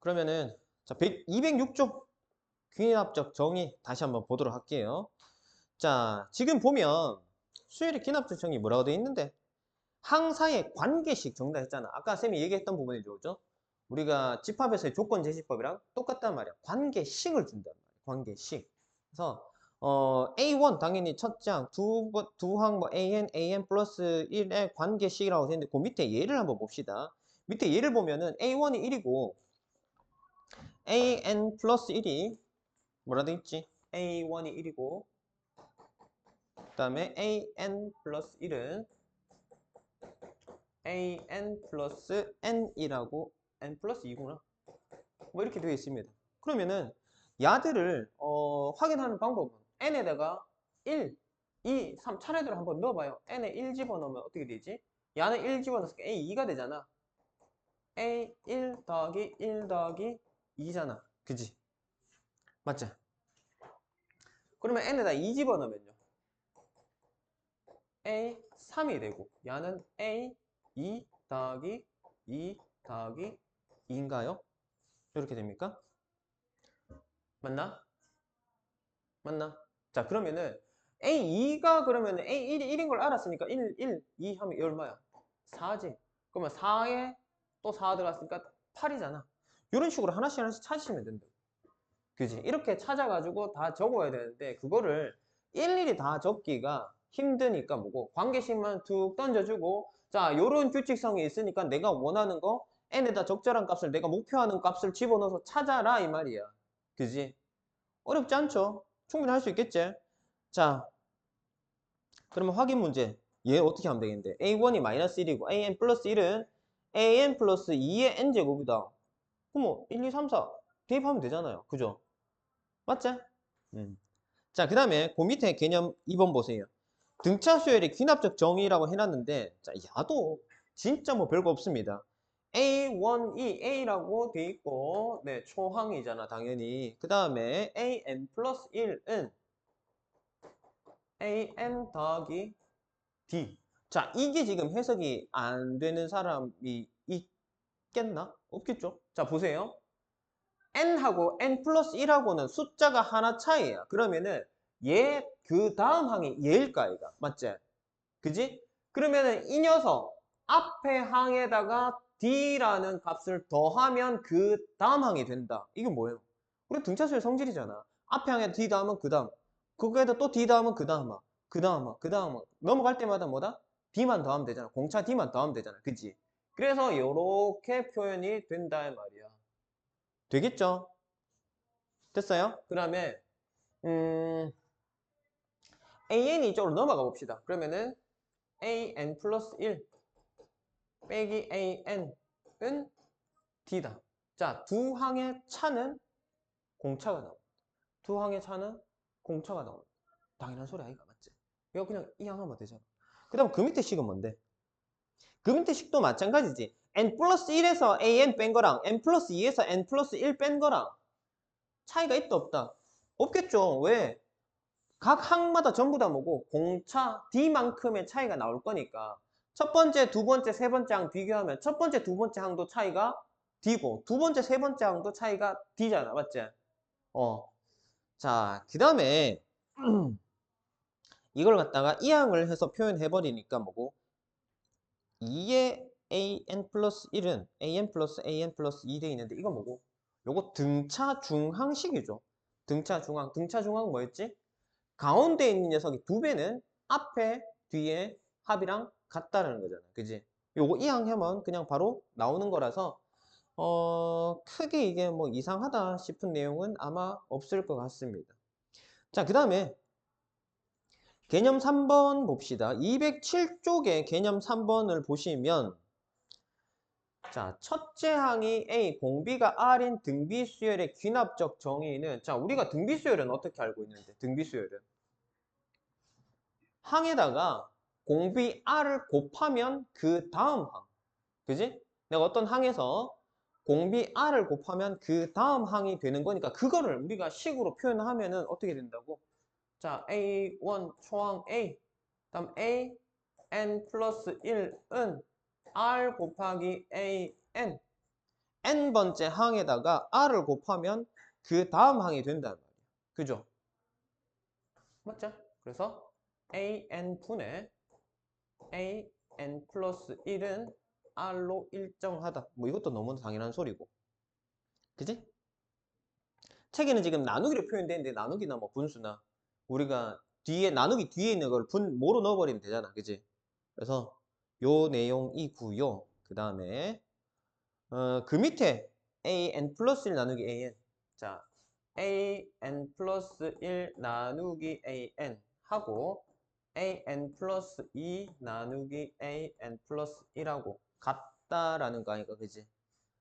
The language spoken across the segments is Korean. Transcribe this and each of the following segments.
그러면은 자, 206조 귀납적 정의 다시 한번 보도록 할게요. 자, 지금 보면 수열의 귀납적 정의 뭐라고 되어 있는데 항사의 관계식 정의다 했잖아. 아까 쌤이 얘기했던 부분이죠. 그죠? 우리가 집합에서의 조건 제시법이랑 똑같단 말이야. 관계식을 준단 말이야. 관계식. 그래서 A1 당연히 첫 장, 두 항 뭐 AN 플러스 1의 관계식이라고 되어 있는데 그 밑에 예를 한번 봅시다. 밑에 예를 보면은 A1이 1이고 AN 플러스 1이 뭐라 돼 있지? A1이 1이고 그 다음에 AN 플러스 1은 AN 플러스 N이라고 N 플러스 2구나. 뭐 이렇게 되어 있습니다. 그러면은 야들을 확인하는 방법은 N에다가 1, 2, 3 차례대로 한번 넣어봐요. N에 1 집어넣으면 어떻게 되지? 야는 1 집어넣으니까 A2가 되잖아. A1 더하기 1 더하기 2잖아. 그지? 맞지? 그러면 N에다 2 집어넣으면요. A3이 되고 야는 A2 더하기 2 더하기 2인가요? 이렇게 됩니까? 맞나? 맞나? 자, 그러면은 A2가 그러면은 A1이 1인 걸 알았으니까 1, 2 하면 이 얼마야? 4지. 그러면 4에 또 4 들어갔으니까 8이잖아. 이런 식으로 하나씩 하나씩 찾으시면 된다. 그지? 이렇게 찾아가지고 다 적어야 되는데 그거를 일일이 다 적기가 힘드니까 뭐고 관계식만 툭 던져주고 자, 요런 규칙성이 있으니까 내가 원하는 거 n에다 적절한 값을 내가 목표하는 값을 집어넣어서 찾아라 이 말이야. 그지? 어렵지 않죠? 충분히 할 수 있겠지? 자, 그러면 확인 문제. 얘 어떻게 하면 되겠는데? A1이 마이너스 1이고 AN 플러스 1은 AN 플러스 2의 N제곱이다. 그럼 뭐 1, 2, 3, 4 대입하면 되잖아요. 그죠? 맞지? 자, 그 다음에 그 밑에 개념 2번 보세요. 등차 수열의 귀납적 정의라고 해놨는데 자, 야도 진짜 뭐 별거 없습니다. A1이 A라고 돼 있고 네, 초항이잖아 당연히. 그 다음에 AN 플러스 1은 AN 더하기 D. 자, 이게 지금 해석이 안 되는 사람이 있겠나? 없겠죠? 자, 보세요. n하고 n 플러스 1하고는 숫자가 하나 차이야. 그러면은 얘 그 다음 항이 얘일까 이가 맞지? 그지? 그러면은 이 녀석 앞에 항에다가 d라는 값을 더하면 그 다음 항이 된다. 이건 뭐예요? 우리 등차수의 성질이잖아. 앞에 항에 d 다음은 그 다음. 거기에다 또 d 다음은 그 다음 항. 그 다음 항. 그 다음 항. 넘어갈 때마다 뭐다? d만 더하면 되잖아. 공차 d만 더하면 되잖아. 그지? 그래서 이렇게 표현이 된다 이 말이야. 되겠죠? 됐어요? 그 다음에 AN이 이쪽으로 넘어가 봅시다. 그러면은 AN 플러스 1 빼기 AN은 D다. 자, 두 항의 차는 공차가 나옵니다. 두 항의 차는 공차가 나옵니다. 당연한 소리 아이가 맞지? 이거 그냥 이 항 하면 되잖아. 그 다음 그 밑에 식은 뭔데? 그 밑에 식도 마찬가지지. N 플러스 1에서 AN 뺀 거랑 N 플러스 2에서 N 플러스 1 뺀 거랑 차이가 있다 없다? 없겠죠. 왜? 각 항마다 전부 다 뭐고 공차 D만큼의 차이가 나올 거니까 첫 번째, 두 번째, 세 번째 항 비교하면 첫 번째, 두 번째 항도 차이가 D고 두 번째, 세 번째 항도 차이가 D잖아. 맞지? 자, 그 다음에 이걸 갖다가 이 항을 해서 표현해 버리니까 뭐고 2의 AN 플러스 1은 AN 플러스 AN 플러스 2 돼 있는데 이거 뭐고? 요거 등차 중항식이죠. 등차 중항. 등차 중항 뭐였지? 가운데 있는 녀석이 두 배는 앞에, 뒤에 합이랑 같다라는 거잖아. 그지? 요거 이항하면 그냥 바로 나오는 거라서, 크게 이게 뭐 이상하다 싶은 내용은 아마 없을 것 같습니다. 자, 그 다음에 개념 3번 봅시다. 207쪽의 개념 3번을 보시면, 자, 첫째 항이 A, 공비가 R인 등비수열의 귀납적 정의는, 자, 우리가 등비수열은 어떻게 알고 있는데, 등비수열은? 항에다가 공비 R을 곱하면 그 다음 항. 그지? 내가 어떤 항에서 공비 R을 곱하면 그 다음 항이 되는 거니까 그거를 우리가 식으로 표현하면은 어떻게 된다고? 자, A1 초항 A. 다음 A, N 플러스 1은 R 곱하기 AN. n번째 항에다가 r을 곱하면 그 다음 항이 된단 말이에요. 그죠? 맞죠? 그래서 an분의 an 플러스 1은 r로 일정하다. 뭐 이것도 너무 당연한 소리고. 그지? 책에는 지금 나누기로 표현되는데 나누기나 뭐 분수나 우리가 뒤에 나누기 뒤에 있는 걸 뭐로 넣어버리면 되잖아. 그지? 그래서 요 내용이고요. 그 다음에 그 밑에 an 플러스 1 나누기 an. 자, an 플러스 1 나누기 an 하고 an 플러스 2 나누기 an 플러스 1하고 같다라는 거 아니까, 그지?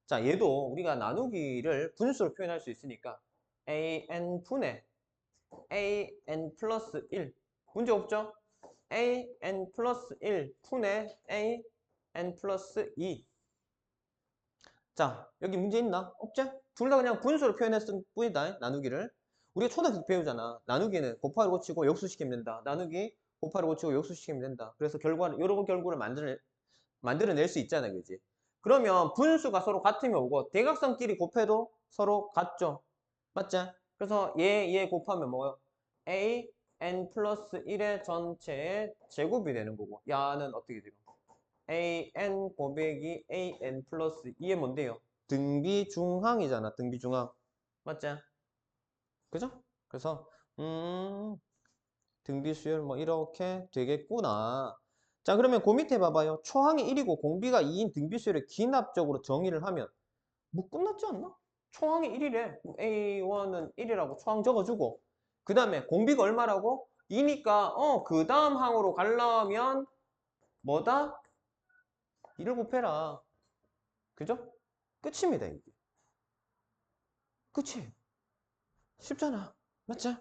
자, 얘도 우리가 나누기를 분수로 표현할 수 있으니까 an분의 an 플러스 1 문제 없죠? an 플러스 1 분의 an 플러스 2. 자, 여기 문제 있나? 없지? 둘 다 그냥 분수로 표현했을 뿐이다, 나누기를. 우리가 초등학교 때 배우잖아. 나누기는 곱하기 고치고 역수시키면 된다. 나누기 곱하기 고치고 역수시키면 된다. 그래서 결과를, 요런 결과를 만들어낼 수 있잖아, 그지? 그러면 분수가 서로 같으면 오고 대각선끼리 곱해도 서로 같죠? 맞지? 그래서 얘 곱하면 뭐예요? a n 플러스 1의 전체의 제곱이 되는 거고 야는 어떻게 돼요? an 곱하기 an 플러스 2의 뭔데요? 등비중항이잖아. 등비중항. 맞지? 그죠? 그래서 등비수열 뭐 이렇게 되겠구나. 자, 그러면 그 밑에 봐봐요. 초항이 1이고 공비가 2인 등비수열을 기납적으로 정의를 하면 뭐 끝났지 않나? 초항이 1이래. A1은 1이라고 초항 적어주고 그 다음에 공비가 얼마라고? 2니까 그 다음 항으로 가려면 뭐다? 2를 곱해라. 그죠? 끝입니다, 이게. 그치? 쉽잖아. 맞죠?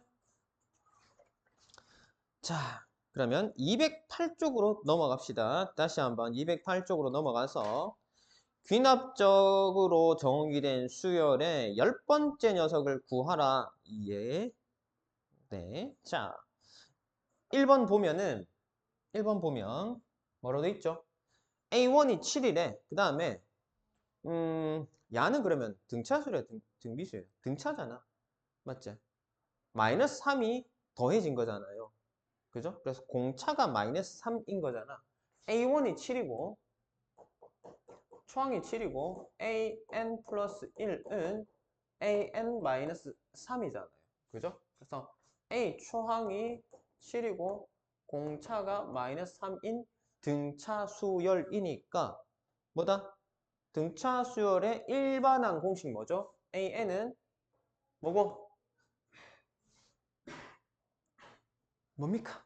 자, 그러면 208쪽으로 넘어갑시다. 다시 한번 208쪽으로 넘어가서 귀납적으로 정의된 수열의 10번째 녀석을 구하라. 예. 네. 자, 1번 보면은 1번 보면 뭐라고 돼 있죠? A1이 7이래. 그 다음에 야는 그러면 등차수래, 등비수예요. 등차잖아. 맞지? 마이너스 3이 더해진 거잖아요. 그죠? 그래서 공차가 마이너스 3인 거잖아. A1이 7이고 초항이 7이고 AN 플러스 1은 AN 마이너스 3이잖아요. 그죠? 그래서 A 초항이 7이고 공차가 마이너스 3인 등차 수열이니까 뭐다? 등차 수열의 일반항 공식 뭐죠? AN은 뭐고? 뭡니까?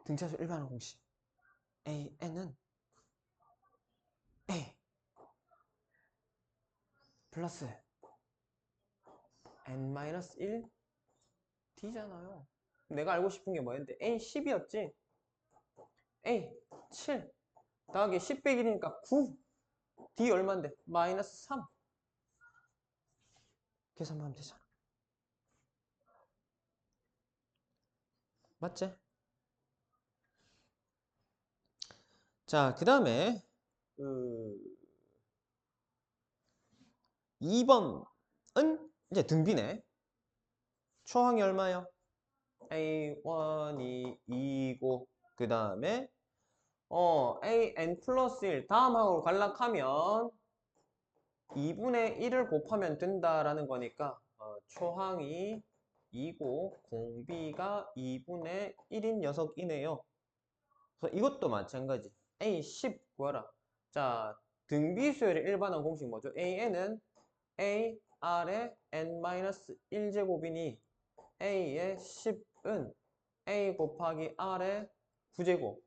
등차 수열 일반항 공식 AN은 A 플러스 N-1 D잖아요. 내가 알고 싶은 게 뭐였는데 A 10이었지? A 7 더하기 10 빼기 1이니까 9 D 얼만데? 마이너스 3 계산만 하면 되잖아. 맞지? 자, 그 다음에 2번은 이제 등비네. 초항이 얼마요? A1이 2고 그 다음에 AN 플러스 1 다음 항으로 간락하면 2분의 1을 곱하면 된다라는 거니까 초항이 2고 공비가 2분의 1인 녀석이네요. 그래서 이것도 마찬가지. A10 구하라. 자, 등비수열의 일반항 공식 뭐죠? AN은 A, R의 N-1제곱이니 A의 10은 A 곱하기 R의 9제곱.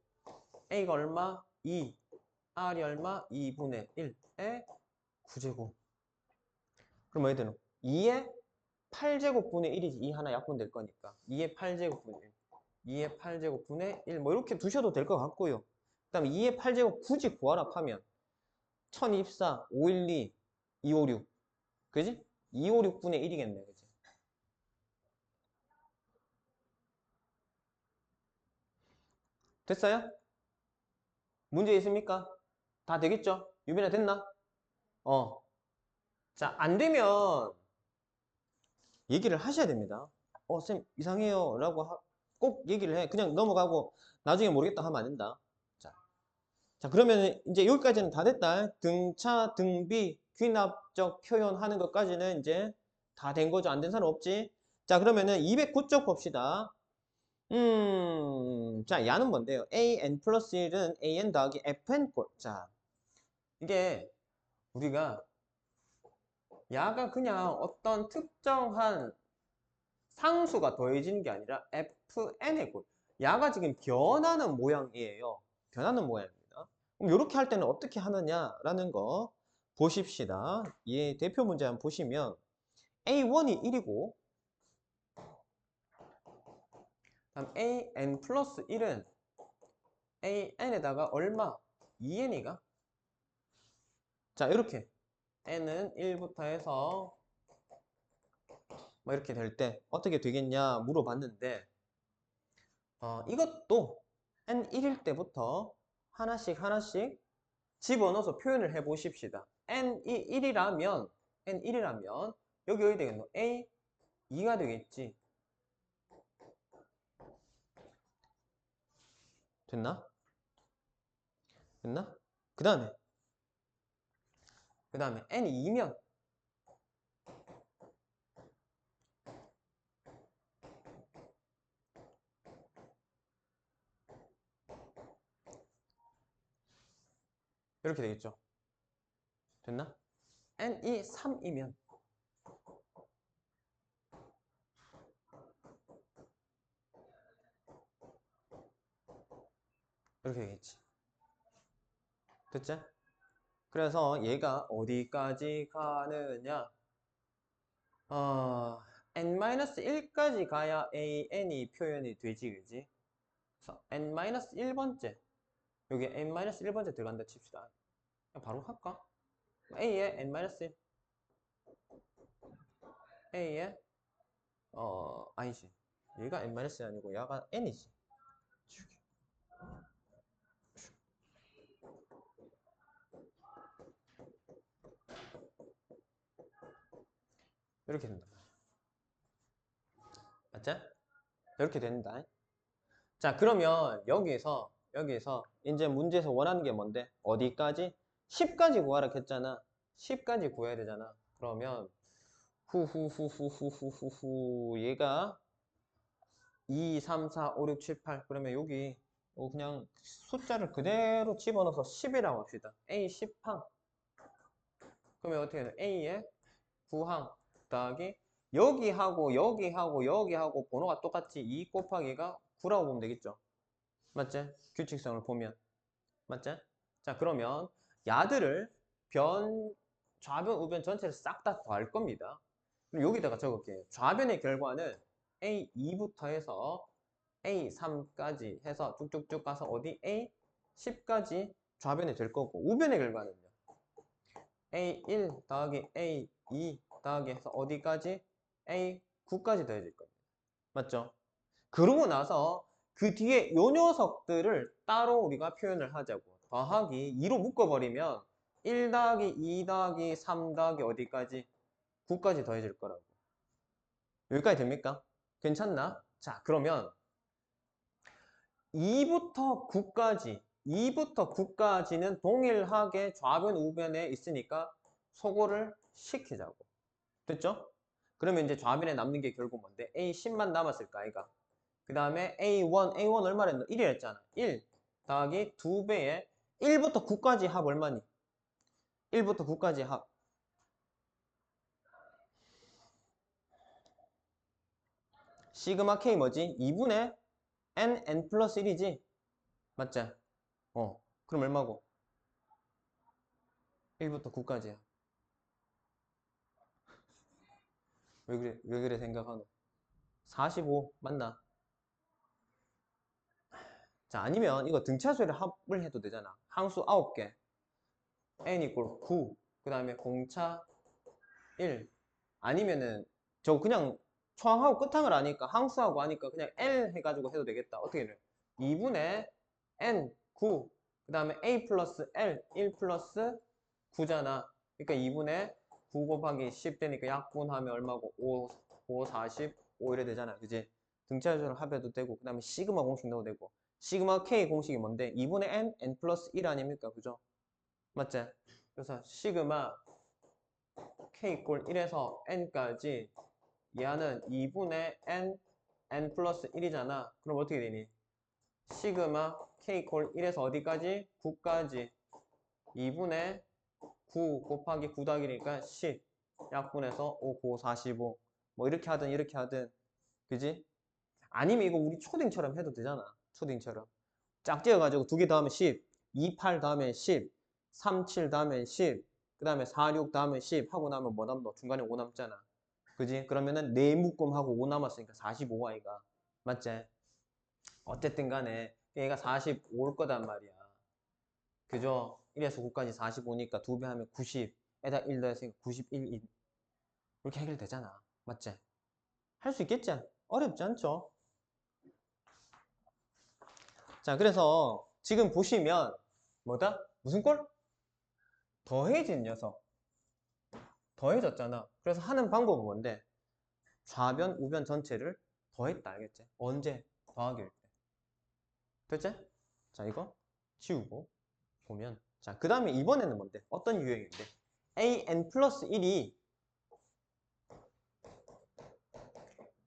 A가 얼마? 2. R이 얼마? 2분의 1의 9제곱. 그럼 뭐 해야 되노? 2의 8제곱분의 1이지. 2 하나 약분될 거니까. 2의 8제곱분의 1. 2의 8제곱분의 1. 뭐 이렇게 두셔도 될 것 같고요. 그 다음에 2의 8제곱 굳이 구하라 하면 1024, 512, 256. 그지? 256분의 1이겠네. 그지? 됐어요? 문제 있습니까? 다 되겠죠? 유빈아 됐나? 어. 자, 안 되면 얘기를 하셔야 됩니다. 쌤, 이상해요. 라고 꼭 얘기를 해. 그냥 넘어가고 나중에 모르겠다 하면 안 된다. 자, 그러면 이제 여기까지는 다 됐다. 등차, 등비, 귀납적 표현하는 것까지는 이제 다 된 거죠. 안 된 사람 없지? 자, 그러면은 209쪽 봅시다. 자, 야는 뭔데요? an 플러스 1은 an 더하기 fn 꼴. 자, 이게 우리가 야가 그냥 어떤 특정한 상수가 더해지는 게 아니라 fn의 꼴. 야가 지금 변하는 모양이에요. 변하는 모양입니다. 그럼 이렇게 할 때는 어떻게 하느냐라는 거 보십시다. 얘 대표 문제 한번 보시면 a1이 1이고 다음 an 플러스 1은 an에다가 얼마? 2n이가? 자, 이렇게 n은 1부터 해서 뭐 이렇게 될 때 어떻게 되겠냐 물어봤는데 이것도 n1일 때부터 하나씩 하나씩 집어넣어서 표현을 해 보십시다. n이 1이라면 여기 어디 되겠노? a 2가 되겠지. 됐나? 됐나? 그 다음에 n이 2면 이렇게 되겠죠. 됐나? n이 3이면 이렇게 되겠지. 됐지? 그래서 얘가 어디까지 가느냐? n-1까지 가야 an이 표현이 되지, 그지? 그래서 n-1번째 여기 n-1번째 들어간다 칩시다. 그냥 바로 할까? a에 n-1 a에 아니지, 얘가 n-이 아니고 얘가 n이지. 이렇게 된다. 맞지? 이렇게 된다. 자, 그러면 여기에서 이제 문제에서 원하는 게 뭔데? 어디까지? 10까지 구하라 했잖아. 10까지 구해야 되잖아. 그러면 후후후후후후후 얘가 2, 3, 4, 5, 6, 7, 8 그러면 여기 그냥 숫자를 그대로 집어넣어서 10이라고 합시다. A 10항. 그러면 어떻게 해야 돼? A에 9항 더하기 여기하고 번호가 똑같지. 2 곱하기가 9라고 보면 되겠죠. 맞지? 규칙성을 보면. 맞지? 자, 그러면 야들을 좌변, 우변 전체를 싹 다 더할 겁니다. 그럼 여기다가 적을게요. 좌변의 결과는 A2부터 해서 A3까지 해서 쭉쭉쭉 가서 어디? A10까지 좌변이 될 거고, 우변의 결과는요. A1 더하기 A2 더하기 해서 어디까지? A9까지 더해질 겁니다. 맞죠? 그러고 나서 그 뒤에 요 녀석들을 따로 우리가 표현을 하자고. 더하기 2로 묶어버리면 1 더하기 2 더하기 3 더하기 어디까지? 9까지 더해질 거라고. 여기까지 됩니까? 괜찮나? 자, 그러면 2부터 9까지는 동일하게 좌변, 우변에 있으니까 소거를 시키자고. 됐죠? 그러면 이제 좌변에 남는 게 결국 뭔데? A10만 남았을까, 아이가? 그 다음에 A1 얼마나 했노? 1이 했잖아. 1 더하기 2배에 1부터 9까지 합 얼마니? 1부터 9까지 합. 시그마 K 뭐지? 2분의 n 플러스 1이지? 맞지? 그럼 얼마고? 1부터 9까지야. 왜 그래 생각하노? 45 맞나? 자, 아니면 이거 등차수를 합을 해도 되잖아. 항수 9개. n 이꼴 9. 그 다음에 공차 1. 아니면은 저 그냥 초항하고 끝항을 아니까 항수하고 하니까 그냥 L 해가지고 해도 되겠다. 어떻게 해? 2분의 N 9. 그 다음에 A 플러스 L 1 플러스 9잖아. 그러니까 2분의 9 곱하기 10 되니까 약분하면 얼마고? 5, 40, 5 이래 되잖아. 그지? 등차수를 합해도 되고, 그 다음에 시그마 공식 넣어도 되고. 시그마 K 공식이 뭔데? 2분의 N 플러스 1 아닙니까? 그죠? 맞지? 그래서 시그마 K 이꼴 1에서 N까지 얘는 2분의 N 플러스 1이잖아. 그럼 어떻게 되니? 시그마 K 이꼴 1에서 어디까지? 9까지 2분의 9 곱하기 9 더하기니까 10 약분해서 5, 9, 45 뭐 이렇게 하든 이렇게 하든 그지? 아니면 이거 우리 초딩처럼 해도 되잖아. 초딩처럼 짝지어가지고 두 개 더하면 10 2, 8 더하면 10 3, 7 더하면 10 그 다음에 4, 6 더하면 10 하고 나면 뭐 남노? 중간에 5 남잖아. 그지? 그러면은 4 묶음하고 5 남았으니까 45아이가 맞지? 어쨌든 간에 얘가 45올 거단 말이야. 그죠? 1에서 9까지 45니까 2배 하면 90에다 1 더했으니까 91 이렇게 해결되잖아. 맞지? 할 수 있겠지? 어렵지 않죠? 자, 그래서 지금 보시면 뭐다? 무슨 꼴? 더해진 녀석. 더해졌잖아. 그래서 하는 방법은 뭔데? 좌변, 우변 전체를 더했다. 알겠지? 언제? 더하기일 때. 됐지? 자, 이거 지우고 보면 자, 그 다음에 이번에는 뭔데? 어떤 유형인데? an 플러스 1이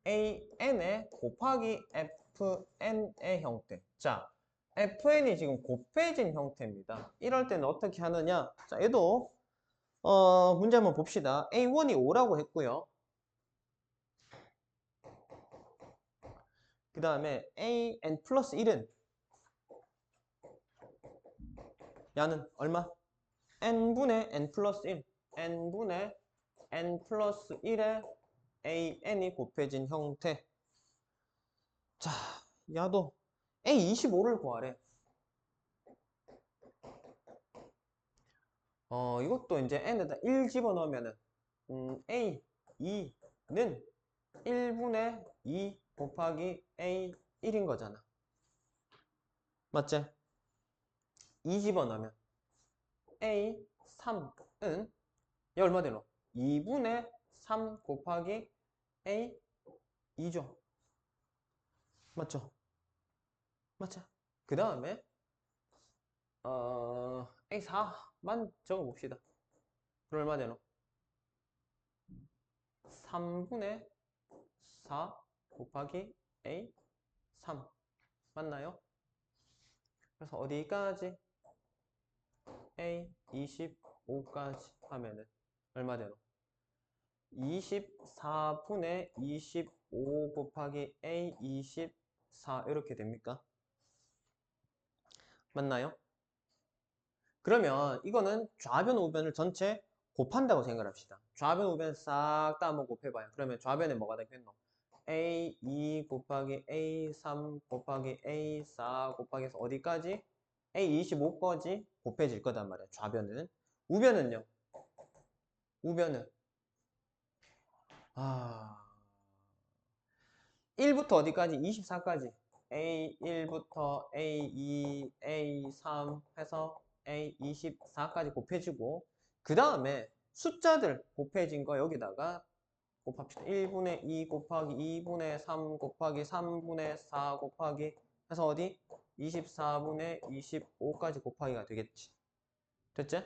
an의 곱하기 fn의 형태. 자, fn이 지금 곱해진 형태입니다. 이럴 때는 어떻게 하느냐? 자, 얘도 문제 한번 봅시다. a1이 5라고 했고요. 그 다음에 an 플러스 1은 야는 얼마? n분의 n 플러스 1 n분의 n 플러스 1의 an이 곱해진 형태. 자, 야도 A25를 구하래. 이것도 이제 n에다 1 집어넣으면은 A2는 1분의 2 곱하기 A1인 거잖아. 맞지? 2 집어넣으면 A3은 얘 얼마 되노? 2분의 3 곱하기 A2죠. 맞죠? 맞죠? 그 다음에 A4만 적어봅시다. 그럼 얼마 되노? 3분의 4 곱하기 A3 맞나요? 그래서 어디까지? A25까지 하면은 얼마 되노? 24분의 25 곱하기 A24 이렇게 됩니까? 맞나요? 그러면 이거는 좌변 우변을 전체 곱한다고 생각합시다. 좌변 우변 싹 다 한번 곱해봐요. 그러면 좌변에 뭐가 되겠노? A2 곱하기 A3 곱하기 A4 곱하기 해서 어디까지? A25까지 곱해질 거단 말이야. 좌변은. 우변은요? 우변은 1부터 어디까지? 24까지. A1부터 A2, A3 해서 A24까지 곱해지고 그 다음에 숫자들 곱해진 거 여기다가 곱합시다. 1분의 2 곱하기 2분의 3 곱하기 3분의 4 곱하기 해서 어디? 24분의 25까지 곱하기가 되겠지. 됐지?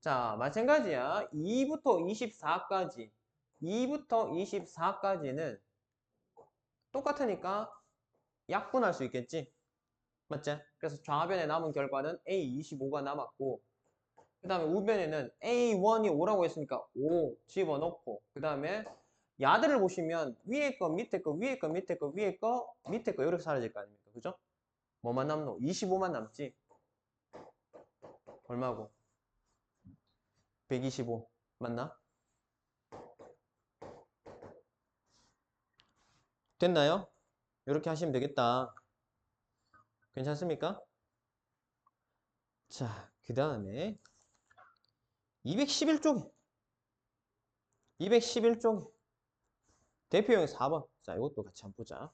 자, 마찬가지야. 2부터 24까지 2부터 24까지는 똑같으니까 약분할 수 있겠지? 맞지? 그래서 좌변에 남은 결과는 A25가 남았고 그 다음에 우변에는 A1이 5라고 했으니까 5 집어넣고 그 다음에 야들을 보시면 위에 거, 밑에 거, 위에 거, 밑에 거, 위에 거, 밑에 거 이렇게 사라질 거 아닙니까? 그죠? 뭐만 남노? 25만 남지? 얼마고? 125 맞나? 됐나요? 이렇게 하시면 되겠다. 괜찮습니까? 자, 그 다음에 211쪽에 211쪽에 대표형이 4번. 자, 이것도 같이 한번 보자.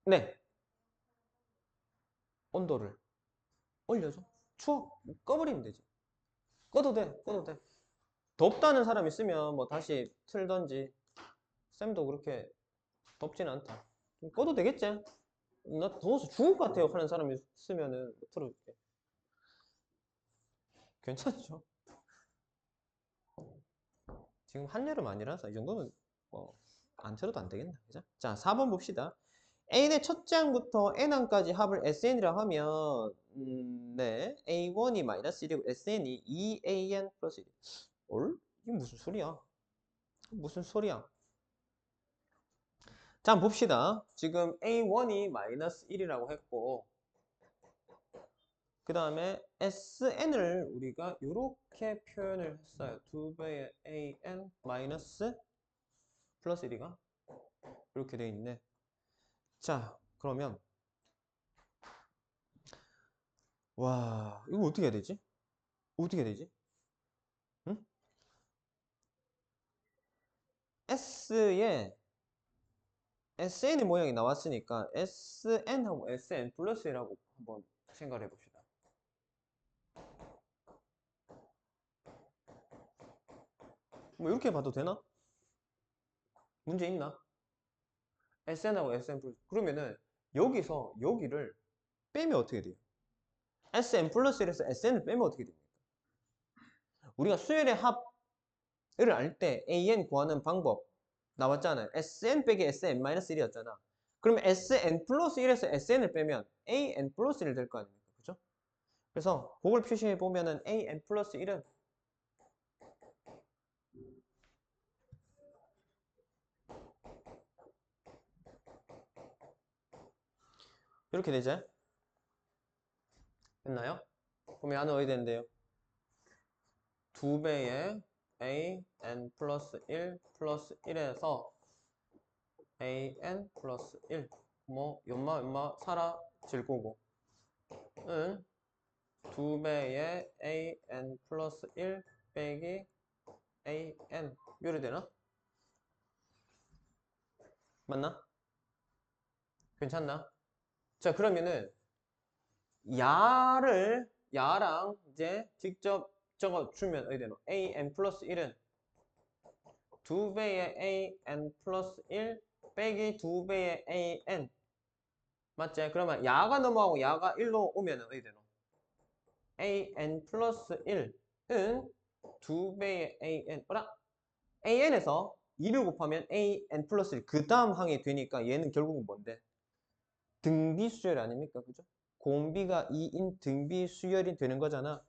네. 온도를 올려줘. 추워. 꺼버리면 되지. 꺼도 돼, 꺼도 돼. 덥다는 사람 있으면 뭐 다시 틀던지. 쌤도 그렇게 덥진 않다. 좀 꺼도 되겠지? 나 더워서 죽을 것 같아요 하는 사람이 있으면은 틀어줄게. 괜찮죠? 지금 한여름 아니라서 이 정도는 뭐 안 틀어도 안 되겠나, 그죠? 자, 4번 봅시다. A의 첫째 항부터 N항까지 합을 SN이라 하면 네, A1이 마이너스 1이고 SN이 2AN 플러스 1. 올? 이게 무슨 소리야? 무슨 소리야? 자, 한번 봅시다. 지금 A1이 마이너스 1이라고 했고 그 다음에 SN을 우리가 이렇게 표현을 했어요. 2배의 AN 마이너스 플러스 1이가 이렇게 돼 있네. 자, 그러면 와, 이거 어떻게 해야 되지? 어떻게 해야 되지? 응? S에 SN의 모양이 나왔으니까 SN하고 SN 플러스라고 한번 생각을 해봅시다. 뭐 이렇게 봐도 되나? 문제 있나? SN하고 SN 플러스. 그러면은 여기서 여기를 빼면 어떻게 돼요? SN 플러스 1에서 SN을 빼면 어떻게 됩니까? 우리가 수열의 합을 알 때 AN 구하는 방법 나왔잖아요. SN 빼기 SN-1이었잖아. 그러면 SN 플러스 1에서 SN을 빼면 AN 플러스 1 될 거 아닙니까? 그죠? 그래서 그걸 표시해 보면은 AN 플러스 1은 이렇게 되죠? 됐나요? 그럼 야는 어디 되는데요? 2배의 AN 플러스 1 플러스 1에서 AN 플러스 1 뭐 연마 사라질 거고 은 2배의 AN 플러스 1 빼기 AN 이래 되나? 맞나? 괜찮나? 자 그러면은 야랑 이제 직접 적어주면 어디 되노? AN 플러스 1은 2배의 AN 플러스 1 빼기 2배의 AN 맞지? 그러면 야가 넘어가고 야가 1로 오면 어디 되노? AN 플러스 1은 2배의 AN 어라? AN에서 2를 곱하면 AN 플러스 1 그 다음 항이 되니까 얘는 결국은 뭔데? 등비 수열 아닙니까? 그죠? 공비가 2인 등비 수열이 되는 거잖아.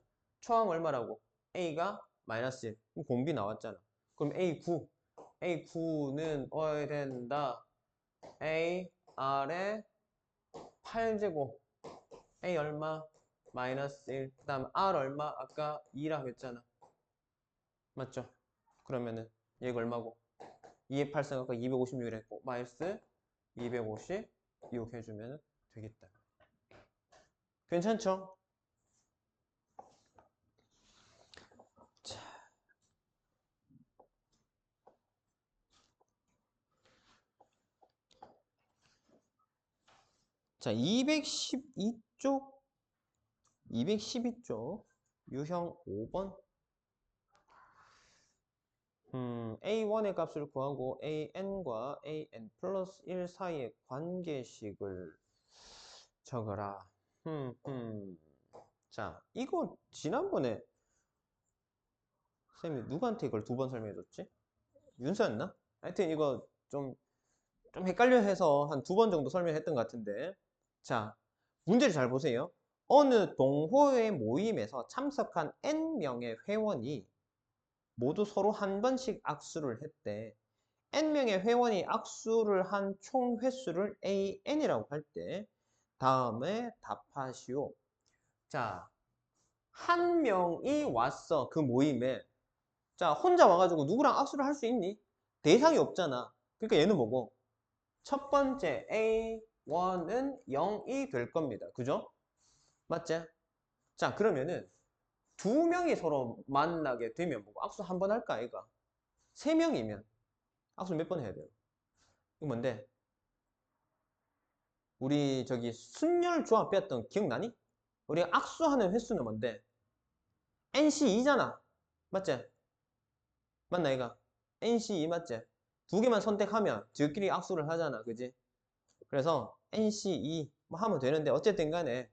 초항 얼마라고? A가 마이너스 1. 그럼 공비 나왔잖아. 그럼 A9. A9는 어야 된다. A R에 8제곱. A 얼마? 마이너스 1. 그 다음 R 얼마? 아까 2라고 했잖아. 맞죠? 그러면은 얘가 얼마고? 2의 8승 아까 256이라 했고 마이너스 250 이렇게 해주면 되겠다. 괜찮죠? 자, 212쪽, 212쪽, 유형 5번. A1의 값을 구하고 AN과 AN 플러스 1 사이의 관계식을 적어라. 자, 이거 지난번에 쌤이 누구한테 이걸 2번 설명해줬지? 윤서였나? 하여튼 이거 좀 헷갈려 해서 한 2번 정도 설명했던 것 같은데. 자, 문제를 잘 보세요. 어느 동호회 모임에서 참석한 N명의 회원이 모두 서로 한 번씩 악수를 했대. N명의 회원이 악수를 한 총 횟수를 AN이라고 할 때, 다음에 답하시오. 자, 한 명이 왔어. 그 모임에. 자, 혼자 와가지고 누구랑 악수를 할 수 있니? 대상이 없잖아. 그러니까 얘는 뭐고? 첫 번째 A1은 0이 될 겁니다. 그죠? 맞지? 자, 그러면은 두 명이 서로 만나게 되면 뭐고? 악수 한 번 할까, 아이가? 세 명이면 악수 몇 번 해야 돼요? 이거 뭔데? 우리 저기 순열 조합 배웠던 기억나니? 우리가 악수하는 횟수는 뭔데? NC2잖아. 맞지? 맞나, 이가? NC2 맞지? 두 개만 선택하면 저끼리 악수를 하잖아. 그지? 그래서 NC2 뭐 하면 되는데, 어쨌든 간에,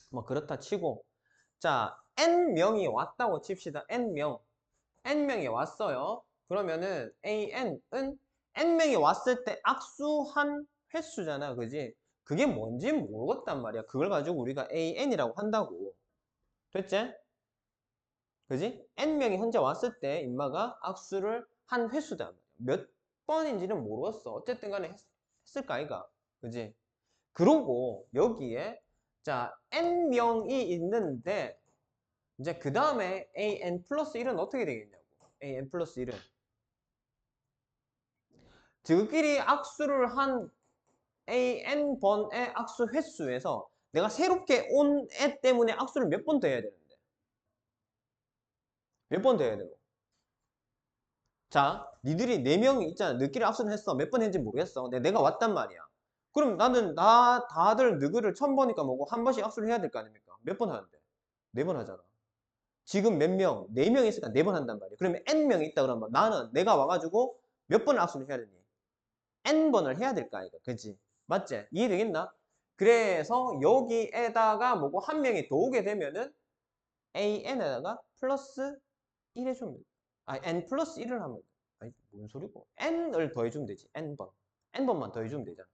뭐 그렇다 치고. 자, N명이 왔다고 칩시다. N명. N명이 왔어요. 그러면은 AN은 N명이 왔을 때 악수한 횟수잖아. 그지? 그게 뭔지 모르겠단 말이야. 그걸 가지고 우리가 AN이라고 한다고. 됐지? 그지? N명이 현재 왔을 때 인마가 악수를 한 횟수다. 몇 번인지는 모르겠어. 어쨌든 간에 했을까, 아이가? 그지? 그러고 여기에 자 N명이 있는데 이제 그 다음에 AN 플러스 1은 어떻게 되겠냐고. AN 플러스 1은 저끼리 악수를 한 AN번의 악수 횟수에서 내가 새롭게 온 애 때문에 악수를 몇 번 더 해야 되는데 몇 번 더 해야 되고. 자, 니들이 4명이 있잖아. 너끼리 악수를 했어. 몇 번 했는지 모르겠어. 근데 내가 왔단 말이야. 그럼 나는 다들 너희를 처음 보니까 뭐고 한 번씩 악수를 해야 될 거 아닙니까? 몇 번 하는데? 4번 하잖아. 지금 몇 명? 4명 있으니까 4번 한단 말이야. 그러면 N명이 있다 그러면 나는 내가 와가지고 몇 번을 악수를 해야 되니? N번을 해야 될까 이거. 그치? 맞지? 이해되겠나? 그래서 여기에다가 뭐고 한 명이 더 오게 되면은 AN에다가 플러스 1 해주면 돼. 아, N 플러스 1을 하면 돼. 아니, 뭔 소리고? N을 더해주면 되지. N번. N번만 더해주면 되잖아.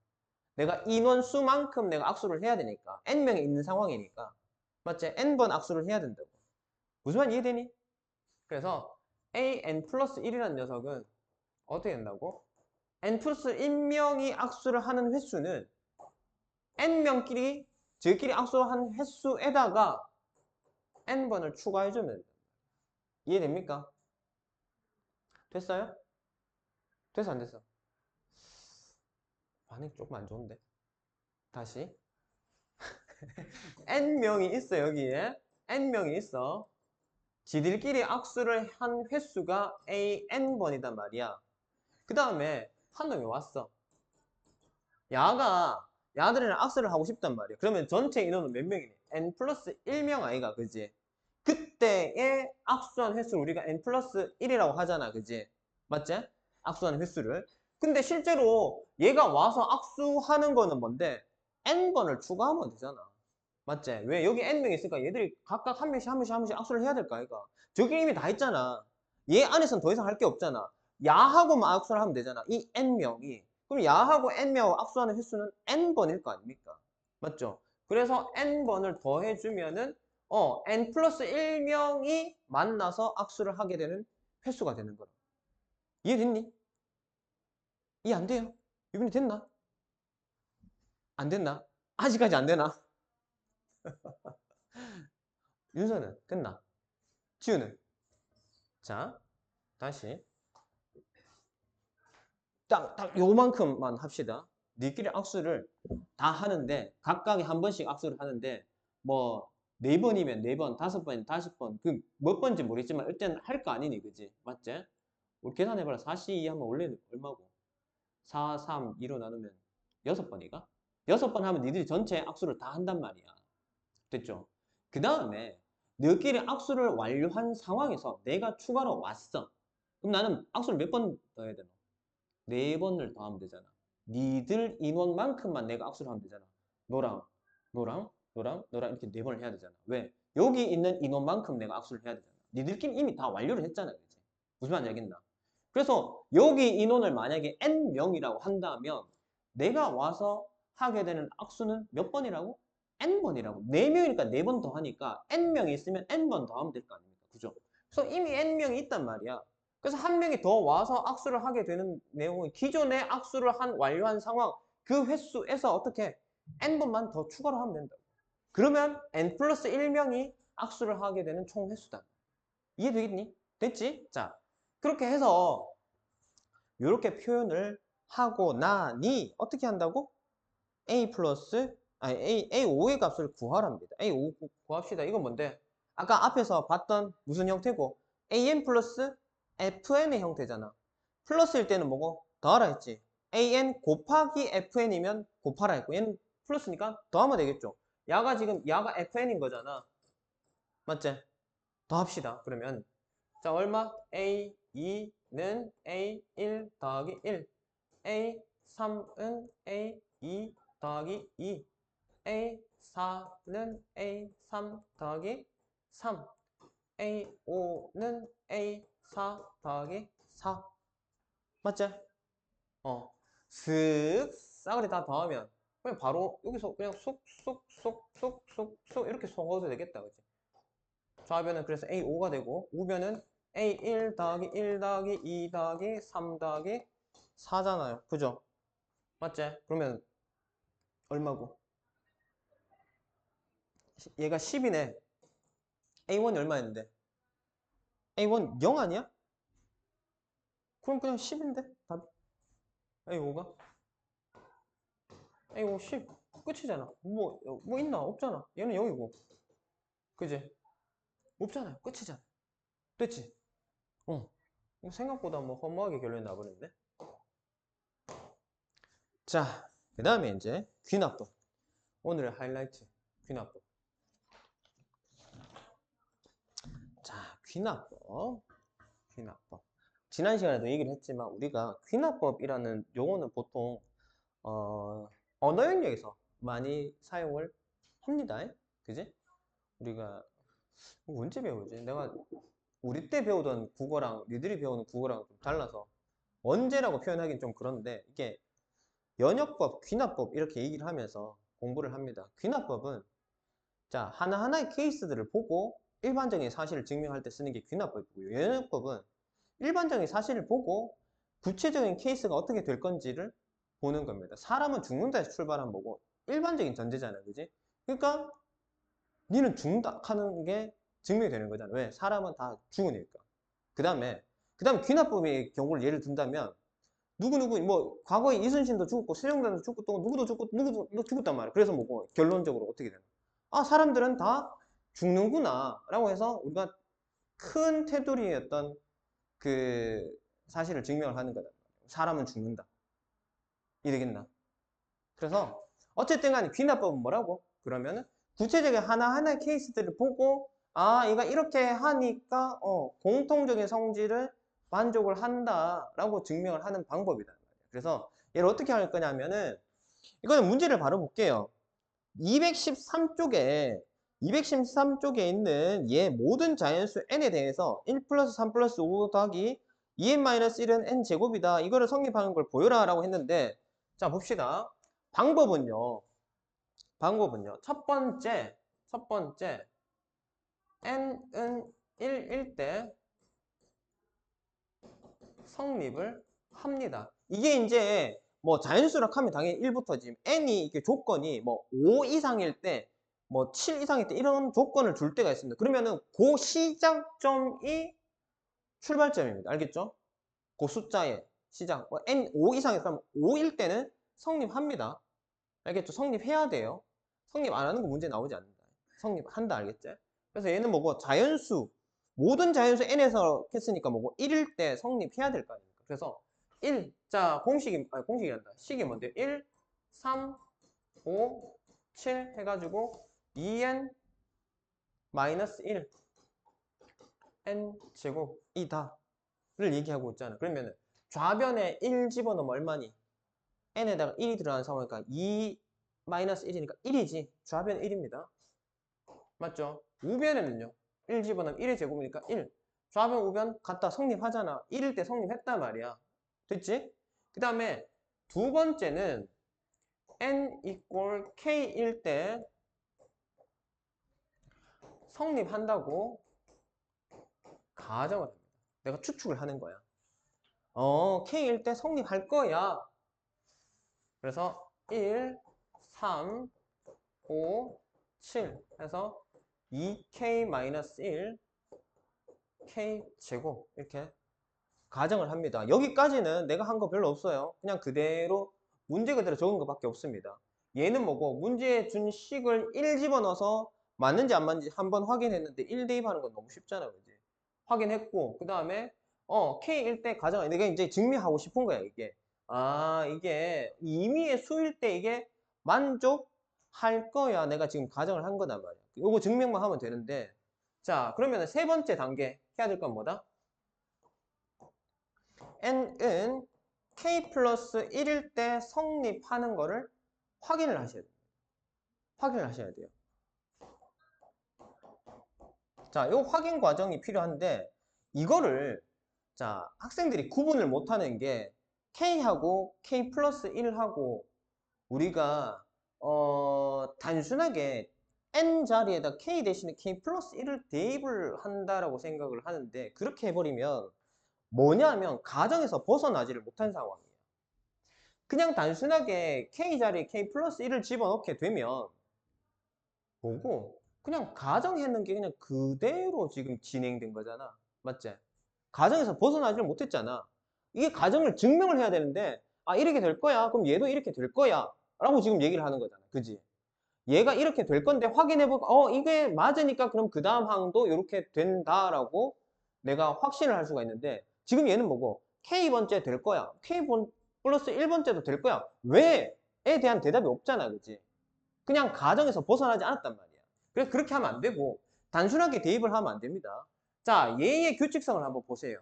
내가 인원수만큼 내가 악수를 해야 되니까. N명이 있는 상황이니까. 맞지? N번 악수를 해야 된다고. 무슨 말 이해되니? 그래서 AN 플러스 1이라는 녀석은 어떻게 된다고? N 플러스 1명이 악수를 하는 횟수는 N명끼리 저희끼리 악수한 횟수에다가 N번을 추가해주면 된다. 이해됩니까? 됐어요? 됐어 안 됐어? 반응이 조금 안 좋은데 다시 N명이 있어 여기에 N명이 있어 지들끼리 악수를 한 횟수가 AN번이단 말이야. 그 다음에 한 놈이 왔어. 야들이랑 악수를 하고 싶단 말이야. 그러면 전체 인원은 몇 명이니? N 플러스 1명 아이가, 그지? 그때의 악수한 횟수를 우리가 N 플러스 1이라고 하잖아, 그지? 맞지? 악수하는 횟수를. 근데 실제로 얘가 와서 악수하는 거는 뭔데? N번을 추가하면 되잖아. 맞지? 왜? 여기 N명이 있으니까 얘들이 각각 한 명씩 한 명씩 한 명씩 악수를 해야 될까, 아이가? 저기 이미 다 했잖아. 얘 안에서는 더 이상 할 게 없잖아. 야하고만 악수를 하면 되잖아. 이 N명이. 그럼 야하고 N명하고 악수하는 횟수는 N번일 거 아닙니까? 맞죠? 그래서 N번을 더해주면은 N 플러스 1명이 만나서 악수를 하게 되는 횟수가 되는 거라. 이해됐니? 이해 안 돼요? 이분이 됐나? 안 됐나? 아직까지 안 되나? 윤서는 됐나? 지우는? 자, 다시. 딱 요만큼만 합시다. 니끼리 악수를 다 하는데 각각이 한 번씩 악수를 하는데 뭐 4번이면 4번, 5번이면 5번 그 몇 번인지 모르겠지만 일단 할 거 아니니 그지? 맞지? 우리 계산해봐라. 4C2 하면 원래 얼마고? 4, 3, 2로 나누면 6번이가? 6번 하면 니들이 전체 악수를 다 한단 말이야. 됐죠? 그 다음에 너끼리 악수를 완료한 상황에서 내가 추가로 왔어. 그럼 나는 악수를 몇 번 더 해야 되나? 4번을 더하면 되잖아. 니들 인원만큼만 내가 악수를 하면 되잖아. 너랑, 너랑, 너랑, 너랑 이렇게 4번을 해야 되잖아. 왜? 여기 있는 인원만큼 내가 악수를 해야 되잖아. 니들끼리 이미 다 완료를 했잖아. 그치? 무슨 말인지 알겠나? 그래서 여기 인원을 만약에 N명이라고 한다면 내가 와서 하게 되는 악수는 몇 번이라고? N번이라고. 4명이니까 4번 더 하니까 N명이 있으면 N번 더 하면 될 거 아닙니까? 그죠? 그래서 이미 N명이 있단 말이야. 그래서 한 명이 더 와서 악수를 하게 되는 내용은 기존에 악수를 완료한 상황 그 횟수에서 어떻게 N번만 더 추가로 하면 된다. 그러면 N 플러스 1명이 악수를 하게 되는 총 횟수다. 이해되겠니? 됐지? 자, 그렇게 해서 이렇게 표현을 하고 나니 어떻게 한다고? A 플러스 A5의 값을 구하랍니다. A5 구합시다. 이건 뭔데? 아까 앞에서 봤던 무슨 형태고? AN 플러스 FN의 형태잖아. 플러스일 때는 뭐고? 더하라 했지. AN 곱하기 FN이면 곱하라 했고 얘는 플러스니까 더하면 되겠죠. 야가 FN인 거잖아. 맞지? 더합시다. 그러면 자, 얼마? A 2는 A 1 더하기 1, A 3은 A 2 더하기 2, A 4는 A 3 더하기 3, A 5는 A 4 더하기 4. 맞지? 슥 싸그리 다 더하면 그냥 바로 여기서 그냥 쏙쏙쏙쏙쏙쏙 이렇게 섞어도 되겠다. 그치? 좌변은 그래서 A5가 되고 우변은 A1 더하기 1 더하기 2 더하기 3 더하기 4잖아요. 그죠? 맞지? 그러면 얼마고? 얘가 10이네. A1이 얼마였는데? A1 0 아니야? 그럼 그냥 10인데? 답. A5가? A5 10. 끝이잖아. 뭐 있나? 없잖아. 얘는 0이고. 그지? 없잖아요. 끝이잖아. 됐지? 생각보다 뭐 허무하게 결론이 나버렸네. 자, 그 다음에 이제 귀납법. 오늘의 하이라이트. 귀납법. 자, 귀납법. 귀납법. 지난 시간에도 얘기를 했지만 우리가 귀납법이라는 용어는 보통 언어 영역에서 많이 사용을 합니다. 그지? 우리가 언제 배우지? 내가 우리 때 배우던 국어랑 니들이 배우는 국어랑 좀 달라서 언제라고 표현하기는 좀 그런데 이게 연역법, 귀납법 이렇게 얘기를 하면서 공부를 합니다. 귀납법은 자 하나하나의 케이스들을 보고 일반적인 사실을 증명할 때 쓰는 게 귀납법이고요. 연역법은 일반적인 사실을 보고 구체적인 케이스가 어떻게 될 건지를 보는 겁니다. 사람은 죽는다에서 출발한 거고 일반적인 전제잖아요. 그지? 그러니까 니는 죽는다 하는 게 증명이 되는 거잖아. 왜? 사람은 다 죽으니까. 그 다음에 귀납법의 경우를 예를 든다면 누구누구 뭐 과거에 이순신도 죽었고 세종대왕도 죽고 또 누구도 죽고 누구도 죽었단 말이야. 그래서 뭐고 결론적으로 어떻게 되나? 아 사람들은 다 죽는구나 라고 해서 우리가 큰 테두리의 어떤 그 사실을 증명을 하는 거다. 사람은 죽는다. 이되겠나? 그래서 어쨌든 간에 귀납법은 뭐라고? 그러면은 구체적인 하나하나의 케이스들을 보고 아 얘가 이렇게 하니까 공통적인 성질을 만족을 한다라고 증명을 하는 방법이다. 그래서 얘를 어떻게 할 거냐면은 이거는 문제를 바로 볼게요. 213쪽에 있는 얘 모든 자연수 n에 대해서 1 플러스 3 플러스 5 더하기 2n-1은 n제곱이다. 이거를 성립하는 걸 보여라 라고 했는데 자 봅시다. 방법은요. 첫 번째 n은 1일 때 성립을 합니다. 이게 이제 뭐 자연수라 하면 당연히 1부터지. n이 이렇게 조건이 뭐 5 이상일 때, 뭐 7 이상일 때 이런 조건을 줄 때가 있습니다. 그러면은 그 시작점이 출발점입니다. 알겠죠? 그 숫자의 시작. 뭐 n 5 이상이면 5일 때는 성립합니다. 알겠죠? 성립해야 돼요. 성립 안 하는 거 문제 나오지 않는다. 성립한다. 알겠지? 그래서 얘는 뭐고 자연수 모든 자연수 n에서 했으니까 뭐고 1일 때 성립해야 될 거 아닙니까? 그래서 1. 자, 공식이란다. 식이 뭔데? 1, 3, 5, 7 해가지고 2n 마이너스 1 n 제곱이다를 얘기하고 있잖아. 그러면은 좌변에 1 집어넣으면 얼마니? n에다가 1이 들어가는 상황이니까 2 마이너스 1이니까 1이지. 좌변 1입니다. 맞죠? 우변에는요. 1 집어넣으면 1의 제곱이니까 1. 좌변 우변 같다 성립하잖아. 1일 때 성립했단 말이야. 됐지? 그 다음에 두 번째는 n equal k일 때 성립한다고 가정을 합니다. 내가 추측을 하는 거야. k일 때 성립할 거야. 그래서 1, 3, 5, 7 해서 2k-1 k제곱 이렇게 가정을 합니다. 여기까지는 내가 한 거 별로 없어요. 그냥 그대로 문제 그대로 적은 것밖에 없습니다. 얘는 뭐고 문제에 준 식을 1 집어넣어서 맞는지 안 맞는지 한번 확인했는데 1 대입하는 건 너무 쉽잖아. 그지? 확인했고 그 다음에 K일 때 가정을 내가 이제 증명하고 싶은 거야. 이게 이게 임의의 수일 때 이게 만족할 거야. 내가 지금 가정을 한 거단 말이야. 요거 증명만 하면 되는데 자, 그러면 세 번째 단계 해야 될 건 뭐다? n은 k 플러스 1일 때 성립하는 거를 확인을 하셔야 돼요. 확인을 하셔야 돼요. 자, 요 확인 과정이 필요한데 이거를 자, 학생들이 구분을 못하는 게 K하고 K 플러스 1하고 우리가 단순하게 N 자리에다 K 대신에 K 플러스 1을 대입을 한다라고 생각을 하는데 그렇게 해버리면 뭐냐면 가정에서 벗어나지를 못한 상황이에요. 그냥 단순하게 K 자리에 K 플러스 1을 집어넣게 되면 뭐고 그냥 가정했는 게 그냥 그대로 지금 진행된 거잖아. 맞지? 가정에서 벗어나지를 못했잖아. 이게 가정을 증명을 해야 되는데 아 이렇게 될 거야. 그럼 얘도 이렇게 될 거야. 라고 지금 얘기를 하는 거잖아. 그지? 얘가 이렇게 될 건데 확인해보고 이게 맞으니까 그럼 그 다음 항도 이렇게 된다라고 내가 확신을 할 수가 있는데 지금 얘는 뭐고 K번째 될 거야. K 플러스 1번째도 될 거야. 왜? 에 대한 대답이 없잖아. 그지? 그냥 가정에서 벗어나지 않았단 말이야. 그래서 그렇게 하면 안 되고 단순하게 대입을 하면 안 됩니다. 자, 얘의 규칙성을 한번 보세요.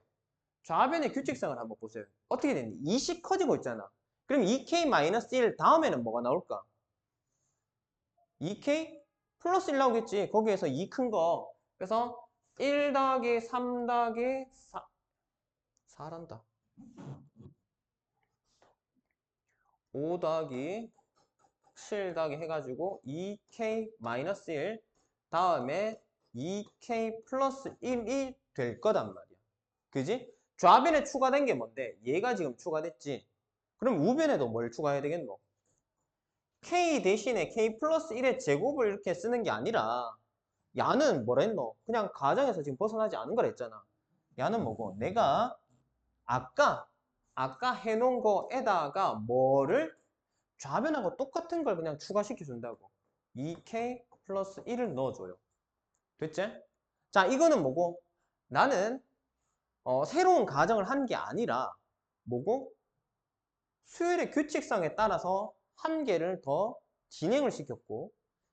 좌변의 규칙성을 한번 보세요. 어떻게 되니? 2씩 커지고 있잖아. 그럼 2k-1 다음에는 뭐가 나올까? 2k 플러스 1 나오겠지. 거기에서 2 큰 거. 그래서 1 더하기 3 더하기 4란다. 5 더하기 7 더하기 해가지고 2k-1 다음에 2k 플러스 1이 될 거단 말이야. 그지? 좌변에 추가된 게 뭔데? 얘가 지금 추가됐지. 그럼 우변에도 뭘 추가해야 되겠노? k 대신에 k 플러스 1의 제곱을 이렇게 쓰는 게 아니라 야는 뭐랬노? 그냥 가정에서 지금 벗어나지 않은 걸 했잖아. 야는 뭐고? 내가 아까 해놓은 거에다가 뭐를 좌변하고 똑같은 걸 그냥 추가시켜 준다고. 2k 플러스 1을 넣어줘요. 됐지? 자, 이거는 뭐고? 나는 새로운 가정을 한 게 아니라 뭐고? 수열의 규칙성에 따라서 한 개를 더 진행을 시켰고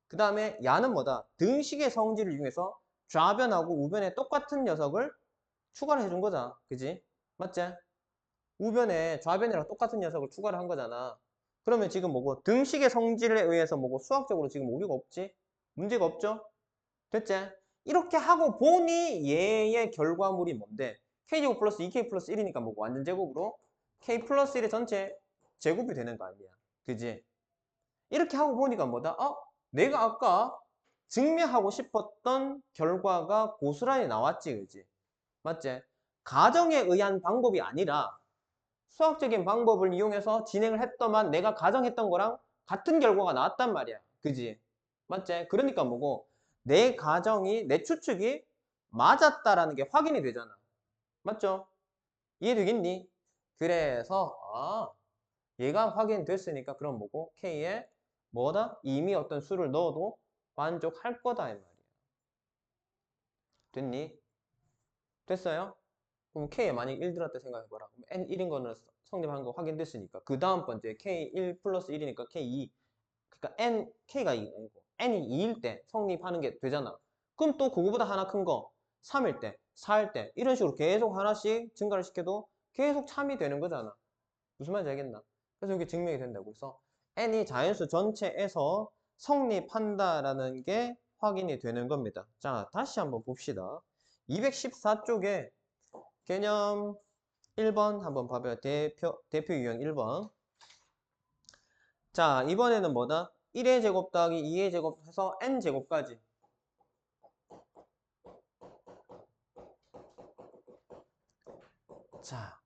그 다음에 야는 뭐다? 등식의 성질을 이용해서 좌변하고 우변에 똑같은 녀석을 추가를 해준 거잖아. 그지? 맞지? 우변에 좌변이랑 똑같은 녀석을 추가를 한 거잖아. 그러면 지금 뭐고? 등식의 성질에 의해서 뭐고? 수학적으로 지금 오류가 없지? 문제가 없죠? 됐지? 이렇게 하고 보니 얘의 결과물이 뭔데? k제곱 플러스 2k 플러스 1이니까 뭐고? 완전 제곱으로 k 플러스 1의 전체 제곱이 되는 거 아니야. 그지? 이렇게 하고 보니까 뭐다? 내가 아까 증명하고 싶었던 결과가 고스란히 나왔지, 그지? 맞지? 가정에 의한 방법이 아니라 수학적인 방법을 이용해서 진행을 했더만 내가 가정했던 거랑 같은 결과가 나왔단 말이야. 그지? 맞지? 그러니까 뭐고? 내 가정이, 내 추측이 맞았다라는 게 확인이 되잖아. 맞죠? 이해되겠니? 그래서, 얘가 확인됐으니까 그럼 뭐고? K에 뭐다? 이미 어떤 수를 넣어도 만족할 거다 이 말이야. 됐니? 됐어요? 그럼 K에 만약 1 들었다 생각해봐라. 그럼 N 1인 거는 성립한 거 확인됐으니까 그 다음 번째 K 1 플러스 1이니까 K 2 그러니까 N, K가 아니고 N이 2일 때 성립하는 게 되잖아. 그럼 또 그거보다 하나 큰 거 3일 때, 4일 때 이런 식으로 계속 하나씩 증가를 시켜도 계속 참이 되는 거잖아. 무슨 말인지 알겠나? 그래서 이게 증명이 된다고. 그래서 n이 자연수 전체에서 성립한다라는 게 확인이 되는 겁니다. 자, 다시 한번 봅시다. 214쪽에 개념 1번 한번 봐봐요. 대표 유형 1번. 자, 이번에는 뭐다? 1의 제곱 더하기 2의 제곱 해서 n제곱까지. 자,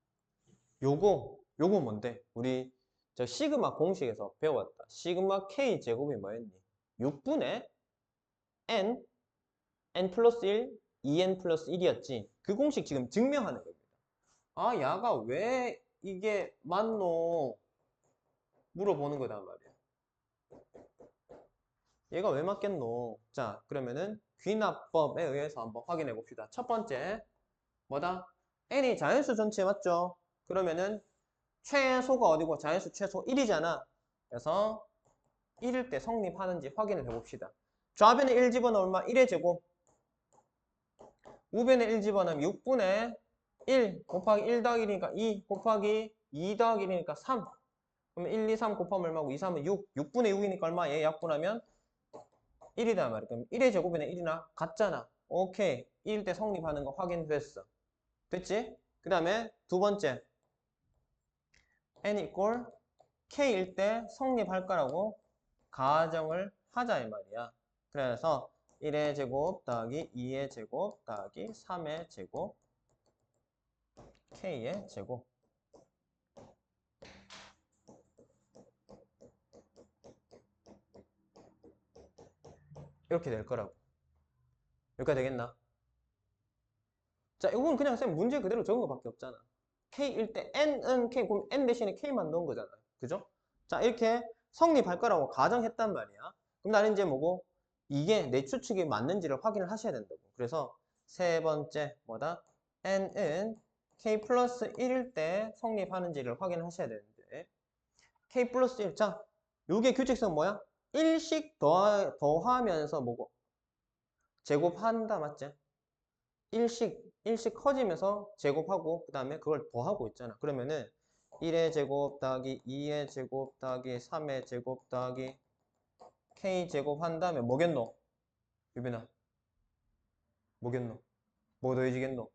요거 뭔데? 우리 저 시그마 공식에서 배웠다. 시그마 k 제곱이 뭐였니? 6분의 n 플러스 1, 2n 플러스 1이었지. 그 공식 지금 증명하는 겁니다. 야가 왜 이게 맞노? 물어보는 거단 말이야. 얘가 왜 맞겠노? 자, 그러면은 귀납법에 의해서 한번 확인해 봅시다. 첫 번째, 뭐다? n이 자연수 전체 맞죠? 그러면은 최소가 어디고 자연수 최소 1이잖아. 그래서 1일 때 성립하는지 확인을 해봅시다. 좌변에 1 집어넣으면 1의 제곱 우변에 1 집어넣으면 6분의 1 곱하기 1 더하기 1이니까 2 곱하기 2 더하기 1이니까 3. 그러면 1, 2, 3 곱하면 얼마고? 2, 3은 6. 6분의 6이니까 얼마? 얘 약분하면 1이다 말이야. 그럼 1의 제곱이네 1이나 같잖아. 오케이. 1일 때 성립하는 거 확인됐어. 됐지? 그 다음에 두 번째. n equal k일 때 성립할 거라고 가정을 하자 이 말이야. 그래서 1의 제곱 더하기 2의 제곱 더하기 3의 제곱 k의 제곱 이렇게 될 거라고. 여기까지 되겠나? 자, 이건 그냥 쌤 문제 그대로 적은 것밖에 없잖아. k일 때 n은 k, 그럼 n 대신에 k만 넣은 거잖아. 그죠? 자, 이렇게 성립할 거라고 가정했단 말이야. 그럼 나는 이제 뭐고? 이게 내 추측이 맞는지를 확인을 하셔야 된다고. 그래서 세 번째 뭐다? n은 k 플러스 1일 때 성립하는지를 확인하셔야 되는데 k 플러스 1. 자, 요게 규칙성 뭐야? 1씩 더하면서 뭐고? 제곱한다, 맞지? 1씩 커지면서 제곱하고 그 다음에 그걸 더하고 있잖아. 그러면은 1의 제곱 더하기 2의 제곱 더하기 3의 제곱 더하기 k 제곱 한 다음에 뭐겠노? 유빈아, 뭐겠노? 뭐 더해지겠노?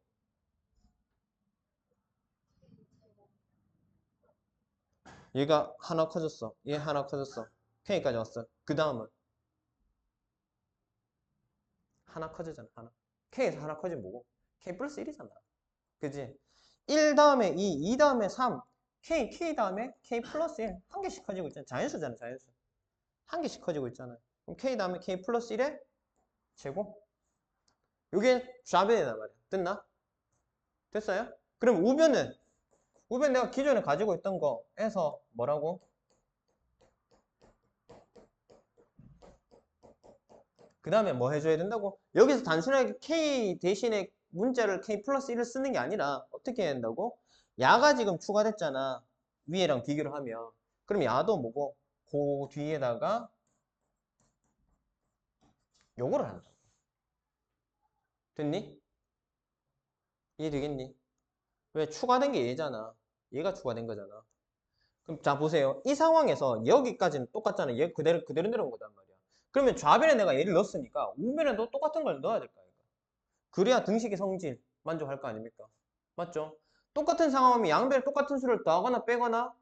얘가 하나 커졌어. 얘 하나 커졌어. k까지 왔어. 그 다음은 하나 커지잖아. 하나. k에서 하나 커지면 뭐고? k 플러스 1이잖아. 그지? 1 다음에 2 다음에 3, k 다음에 k 플러스 1. 한 개씩 커지고 있잖아. 자연수잖아, 자연수. 한 개씩 커지고 있잖아요. 그럼 k 다음에 k 플러스 1의 제곱? 이게 좌변이단 말이야. 됐나? 됐어요? 그럼 우변은? 우변 내가 기존에 가지고 있던 거에서 뭐라고? 그 다음에 뭐 해줘야 된다고? 여기서 단순하게 k 대신에 문자를 k 플러스 1을 쓰는 게 아니라 어떻게 해야 된다고? 야가 지금 추가됐잖아. 위에랑 비교를 하면. 그럼 야도 뭐고? 그 뒤에다가 요거를 한다. 됐니? 이해되겠니? 왜? 추가된 게 얘잖아. 얘가 추가된 거잖아. 그럼 자 보세요. 이 상황에서 여기까지는 똑같잖아. 얘 그대로 내려온 거단 말이야. 그러면 좌변에 내가 얘를 넣었으니까 우변에도 똑같은 걸 넣어야 될 거 아닙니까? 그래야 등식의 성질 만족할 거 아닙니까? 맞죠? 똑같은 상황이면 양변에 똑같은 수를 더하거나 빼거나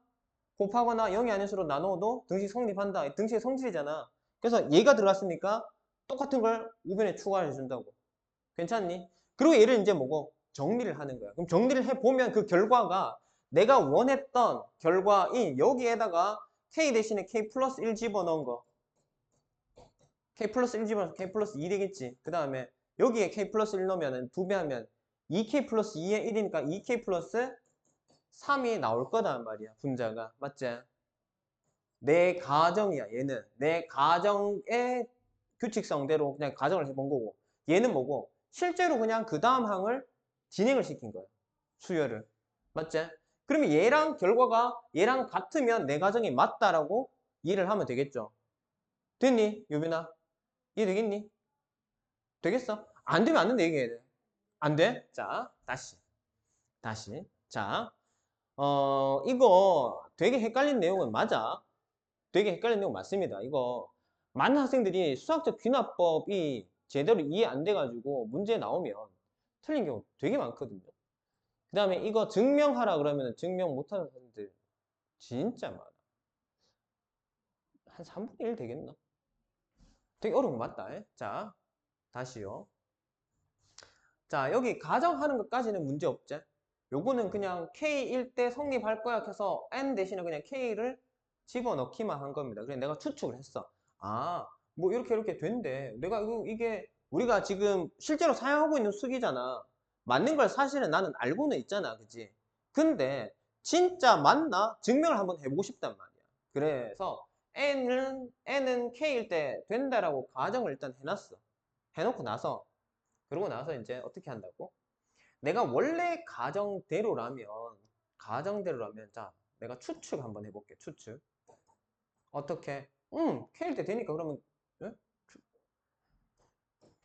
곱하거나 0이 아닌 수로 나누어도 등식 성립한다. 등식의 성질이잖아. 그래서 얘가 들어갔으니까 똑같은 걸 우변에 추가해 준다고. 괜찮니? 그리고 얘를 이제 뭐고? 정리를 하는 거야. 그럼 정리를 해보면 그 결과가 내가 원했던 결과인 여기에다가 k 대신에 k 플러스 1 집어넣은 거. k 플러스 1 집어넣어서 k 플러스 2 되겠지. 그 다음에 여기에 k 플러스 1 넣으면 2배 하면 2k 플러스 2의 1이니까 2k 플러스 3이 나올 거단 말이야. 분자가. 맞지? 내 가정이야. 얘는. 내 가정의 규칙성대로 그냥 가정을 해본 거고. 얘는 뭐고? 실제로 그냥 그 다음 항을 진행을 시킨 거야. 수열을. 맞지? 그러면 얘랑 결과가 얘랑 같으면 내 가정이 맞다라고 이해를 하면 되겠죠. 됐니? 유빈아? 이해되겠니? 되겠어? 안 되면 안 된다 얘기해야 돼. 안 돼? 자, 다시. 자, 이거 되게 헷갈린 내용은 맞아. 되게 헷갈리는 내용 맞습니다. 이거 많은 학생들이 수학적 귀납법이 제대로 이해 안 돼가지고 문제 나오면 틀린 경우 되게 많거든요. 그 다음에 이거 증명하라 그러면 증명 못하는 학생들 진짜 많아. 한 3분의 1 되겠나? 되게 어려운 거 맞다. 자, 다시요. 자, 여기 가정하는 것까지는 문제 없지? 요거는 그냥 K일 때 성립할 거야 해서 N 대신에 그냥 K를 집어넣기만 한 겁니다. 그래서 내가 추측을 했어. 아, 뭐 이렇게 된대. 내가 이게 우리가 지금 실제로 사용하고 있는 수기잖아. 맞는 걸 사실은 나는 알고는 있잖아. 그치? 근데 진짜 맞나? 증명을 한번 해보고 싶단 말이야. 그래서 N은 K일 때 된다라고 가정을 일단 해놨어. 해놓고 나서 그러고 나서 이제 어떻게 한다고? 내가 원래 가정대로라면 자 내가 추측 한번 해볼게. 추측 어떻게? K일 때 되니까 그러면 예?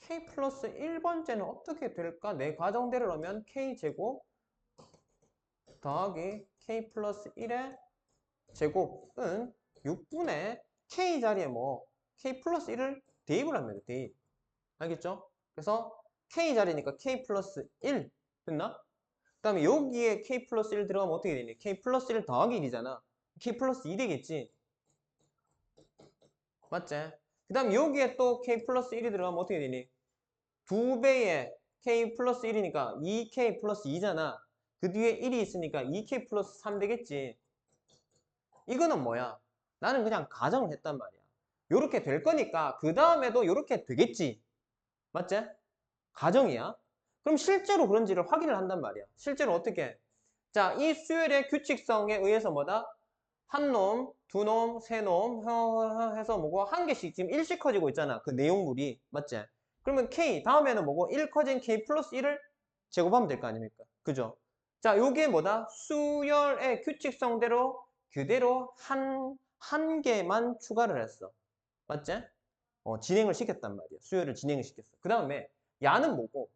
k 플러스 1번째는 어떻게 될까? 내 가정대로 하면 k제곱 더하기 k 플러스 1의 제곱은 6분의 k 자리에 뭐 k 플러스 1을 대입을 합니다. 대입. 알겠죠? 그래서 k 자리니까 k 플러스 1 됐나? 그 다음에 여기에 k 플러스 1 들어가면 어떻게 되니? k 플러스 1 더하기 1이잖아. k 플러스 2 되겠지? 맞지? 그 다음 여기에 또 k 플러스 1이 들어가면 어떻게 되니? 2배의 k 플러스 1이니까 2k 플러스 2잖아. 그 뒤에 1이 있으니까 2k 플러스 3 되겠지. 이거는 뭐야? 나는 그냥 가정을 했단 말이야. 요렇게 될 거니까 그 다음에도 요렇게 되겠지. 맞지? 가정이야. 그럼 실제로 그런지를 확인을 한단 말이야. 실제로 어떻게? 자, 이 수열의 규칙성에 의해서 뭐다? 한 놈, 두 놈, 세 놈 해서 뭐고 한 개씩 지금 1씩 커지고 있잖아. 그 내용물이. 맞지? 그러면 K 다음에는 뭐고 1 커진 K 플러스 1을 제곱하면 될 거 아닙니까? 그죠? 자, 요게 뭐다? 수열의 규칙성대로 그대로 한 개만 추가를 했어. 맞지? 진행을 시켰단 말이야. 수열을 진행을 시켰어. 그 다음에 야는 뭐고?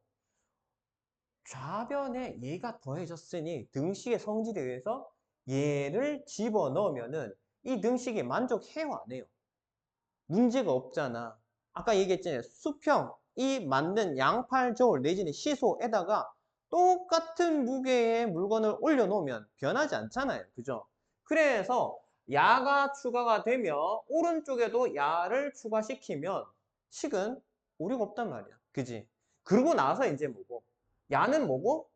좌변에 얘가 더해졌으니 등식의 성질에 의해서 얘를 집어넣으면은 이 등식이 만족해요, 안 해요? 문제가 없잖아. 아까 얘기했잖아요. 수평, 이 만든 양팔저울 내지는 시소에다가 똑같은 무게의 물건을 올려놓으면 변하지 않잖아요. 그죠? 그래서 야가 추가가 되면 오른쪽에도 야를 추가시키면 식은 오류가 없단 말이야. 그지? 그러고 나서 이제 뭐고? 야는 뭐고?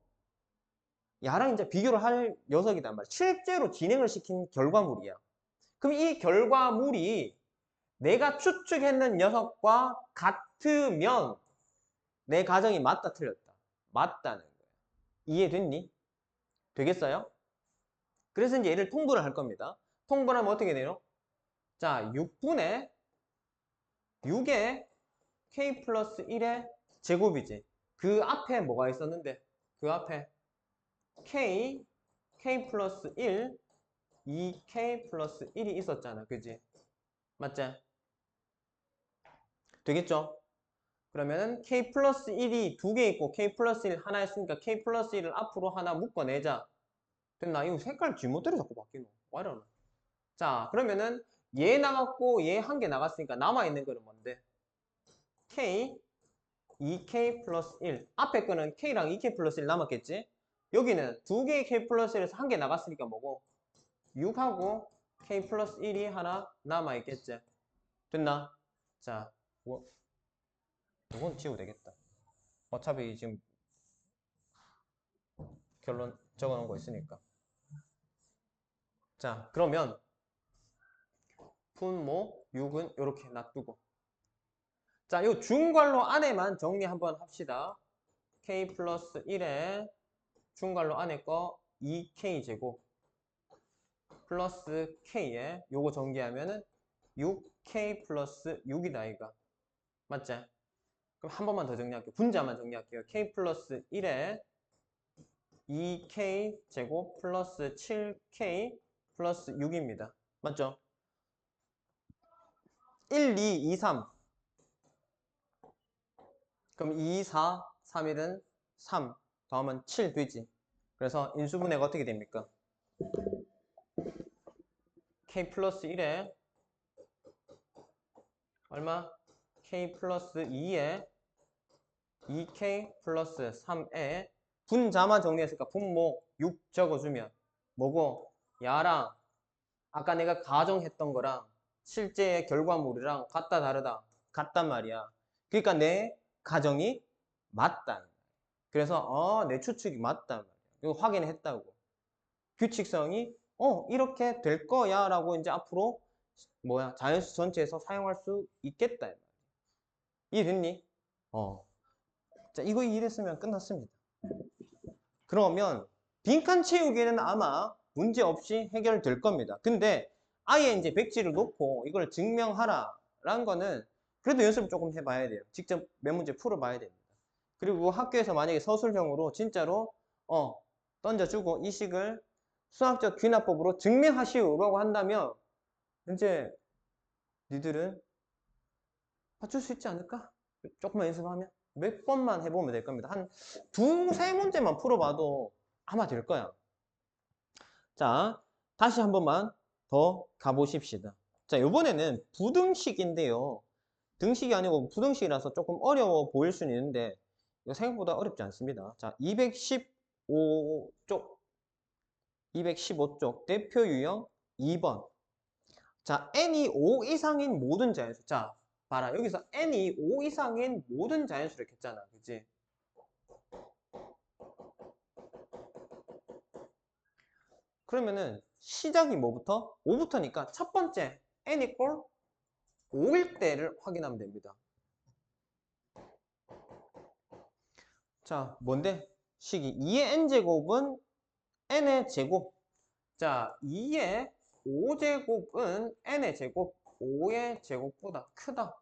야랑 이제 비교를 할 녀석이단 말이야. 실제로 진행을 시킨 결과물이야. 그럼 이 결과물이 내가 추측했는 녀석과 같으면 내 가정이 맞다 틀렸다. 맞다는 거야. 이해됐니? 되겠어요? 그래서 이제 얘를 통분을 할 겁니다. 통분하면 어떻게 돼요? 자, 6분의 6의 k 플러스 1의 제곱이지. 그 앞에 뭐가 있었는데? 그 앞에 k 플러스 1, 2k 플러스 1이 있었잖아. 그지? 맞지? 되겠죠? 그러면은 k 플러스 1이 두 개 있고 k 플러스 1 하나 있으니까 k 플러스 1을 앞으로 하나 묶어내자. 됐나? 이거 색깔 지멋대로 자꾸 바뀌노. 와 이러나? 자, 그러면은 얘 나갔고 얘 한 개 나갔으니까 남아있는 거는 뭔데? k, 2k 플러스 1. 앞에 거는 k랑 2k 플러스 1 남았겠지? 여기는 두 개의 k 플러스 1에서 한 개 나갔으니까 뭐고? 6하고 k 플러스 1이 하나 남아있겠지? 됐나? 자, 뭐, 이건 지워도 되겠다. 어차피 지금 결론 적어놓은 거 있으니까. 자, 그러면 분모 6은 이렇게 놔두고. 자, 요 중괄호 안에만 정리 한번 합시다. k 플러스 1에 중괄호 안에 거 2k제곱 플러스 k에 요거 전개하면은 6k 플러스 6이다 이가. 맞지? 그럼 한 번만 더 정리할게요. 분자만 정리할게요. k 플러스 1에 2k 제곱 플러스 7k 플러스 6입니다. 맞죠? 1, 2, 2, 3. 그럼 2, 4, 3일은 3 더하면 7 되지. 그래서 인수분해가 어떻게 됩니까? k 플러스 1에 얼마? k 플러스 2에 2k 플러스 3에 분자만 정리했으니까 분모 6 적어주면 뭐고? 야랑 아까 내가 가정했던 거랑 실제의 결과물이랑 같다 다르다? 같단 말이야. 그러니까 내 가정이 맞다. 그래서 내 추측이 맞단 말이야. 이거 확인했다고. 규칙성이 이렇게 될 거야 라고 이제 앞으로 자연수 전체에서 사용할 수 있겠다. 이해됐니? 자, 이거 이해됐으면 끝났습니다. 그러면 빈칸 채우기에는 아마 문제 없이 해결될 겁니다. 근데 아예 이제 백지를 놓고 이걸 증명하라 라는 거는 그래도 연습을 조금 해봐야 돼요. 직접 몇 문제 풀어봐야 됩니다. 그리고 학교에서 만약에 서술형으로 진짜로 던져주고 이 식을 수학적 귀납법으로 증명하시오라고 한다면 이제 니들은 맞출 수 있지 않을까? 조금만 연습하면 몇 번만 해보면 될 겁니다. 한 두세 문제만 풀어봐도 아마 될 거야. 자, 다시 한 번만 더 가보십시다. 자, 이번에는 부등식인데요. 등식이 아니고 부등식이라서 조금 어려워 보일 수는 있는데 이거 생각보다 어렵지 않습니다. 자, 215쪽 대표 유형 2번. 자, n이 5 이상인 모든 자연수. 자, 봐라. 여기서 n이 5 이상인 모든 자연수를 했잖아. 그치? 그러면은 시작이 뭐부터? 5부터니까 첫 번째 n equal 5일 때를 확인하면 됩니다. 자, 뭔데? 식이 2의 n제곱은 n의 제곱. 자, 2의 5제곱은 n의 제곱, 5의 제곱보다 크다.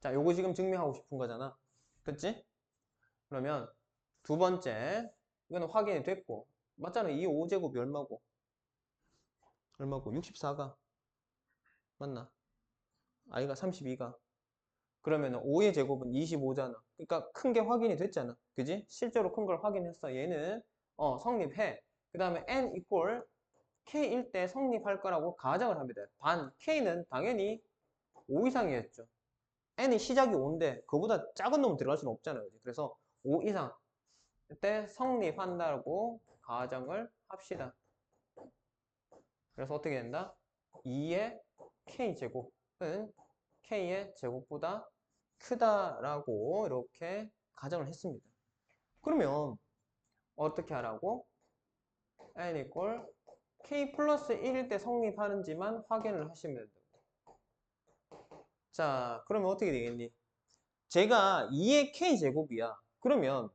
자, 요거 지금 증명하고 싶은 거잖아. 그치? 그러면 두 번째, 이거는 확인이 됐고. 맞잖아. 2의 5제곱이 얼마고? 얼마고? 64가. 맞나? 아이가 32가. 그러면 5의 제곱은 25잖아. 그러니까 큰 게 확인이 됐잖아. 그지? 실제로 큰 걸 확인했어. 얘는 성립해. 그 다음에 n equal k일 때 성립할 거라고 가정을 합니다. 단 k는 당연히 5 이상이었죠. n이 시작이 5인데 그보다 작은 놈은 들어갈 수는 없잖아요. 그지? 그래서 5 이상 때 성립한다고 가정을 합시다. 그래서 어떻게 된다? 2의 k제곱은 k의 제곱보다 크다라고 이렇게 가정을 했습니다. 그러면 어떻게 하라고? n equal k 플러스 1일 때 성립하는지만 확인을 하시면 됩니다. 자, 그러면 어떻게 되겠니? 제가 2의 k제곱이야. 그러면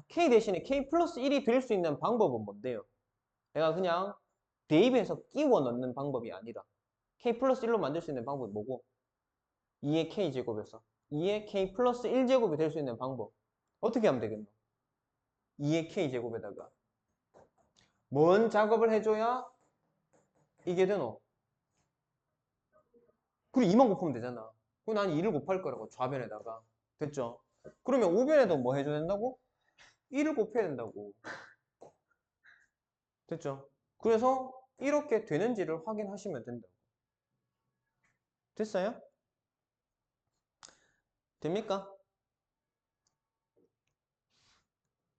k 대신에 k 플러스 1이 될 수 있는 방법은 뭔데요? 내가 그냥 대입해서 끼워 넣는 방법이 아니라 k 플러스 1로 만들 수 있는 방법이 뭐고? 2의 k제곱에서 2의 k 플러스 1제곱이 될 수 있는 방법 어떻게 하면 되겠노? 2의 k제곱에다가 뭔 작업을 해줘야 이게 되노? 그리고 2만 곱하면 되잖아. 그럼 난 2를 곱할 거라고 좌변에다가. 됐죠? 그러면 우변에도 뭐 해줘야 된다고? 1을 곱해야 된다고. 됐죠? 그래서 이렇게 되는지를 확인하시면 된다고. 됐어요? 됩니까?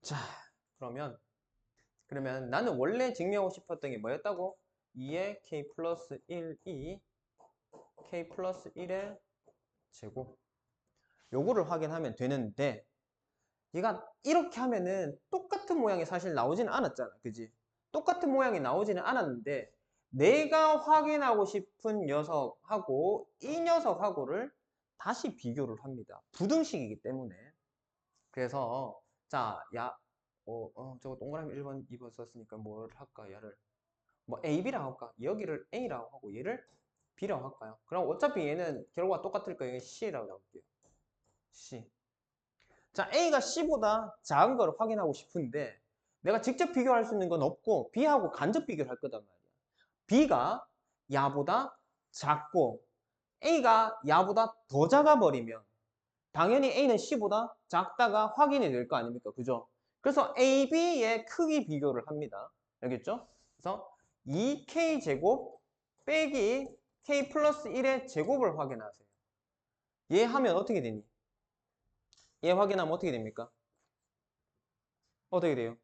자, 그러면 나는 원래 증명하고 싶었던 게 뭐였다고? 2의 k 플러스 1이 k 플러스 1의 제곱. 요거를 확인하면 되는데 얘가 이렇게 하면은 똑같은 모양이 사실 나오지는 않았잖아. 그지? 똑같은 모양이 나오지는 않았는데 내가 확인하고 싶은 녀석하고 이 녀석하고를 다시 비교를 합니다. 부등식이기 때문에. 그래서 자, 저거 동그라미 1번, 2번 썼으니까 뭘 할까? 얘를 뭐 A, B라고 할까? 여기를 A라고 하고 얘를 B라고 할까요? 그럼 어차피 얘는 결과가 똑같을 거예요. C라고 나올게요. C. 자, A가 C보다 작은 걸 확인하고 싶은데 내가 직접 비교할 수 있는 건 없고 B하고 간접 비교를 할 거단 말이야. B가 야보다 작고 A가 야보다 더 작아버리면 당연히 A는 C보다 작다가 확인이 될 거 아닙니까? 그죠? 그래서 A, B의 크기 비교를 합니다. 알겠죠? 그래서 2K제곱 빼기 K 플러스 1의 제곱을 확인하세요. 얘 하면 어떻게 되니? 얘 확인하면 어떻게 됩니까? 어떻게 돼요?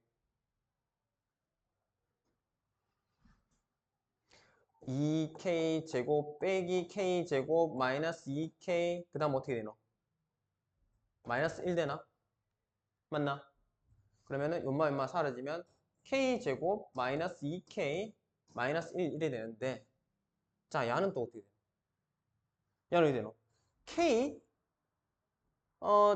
2K제곱 빼기 K제곱 마이너스 2K 그 다음 어떻게 되노? 마이너스 1 되나? 맞나? 그러면은 요마 사라지면 K제곱 마이너스 2K 마이너스 1 이래 되는데 자, 야는 또 어떻게 돼? 야는 어떻게 되노? K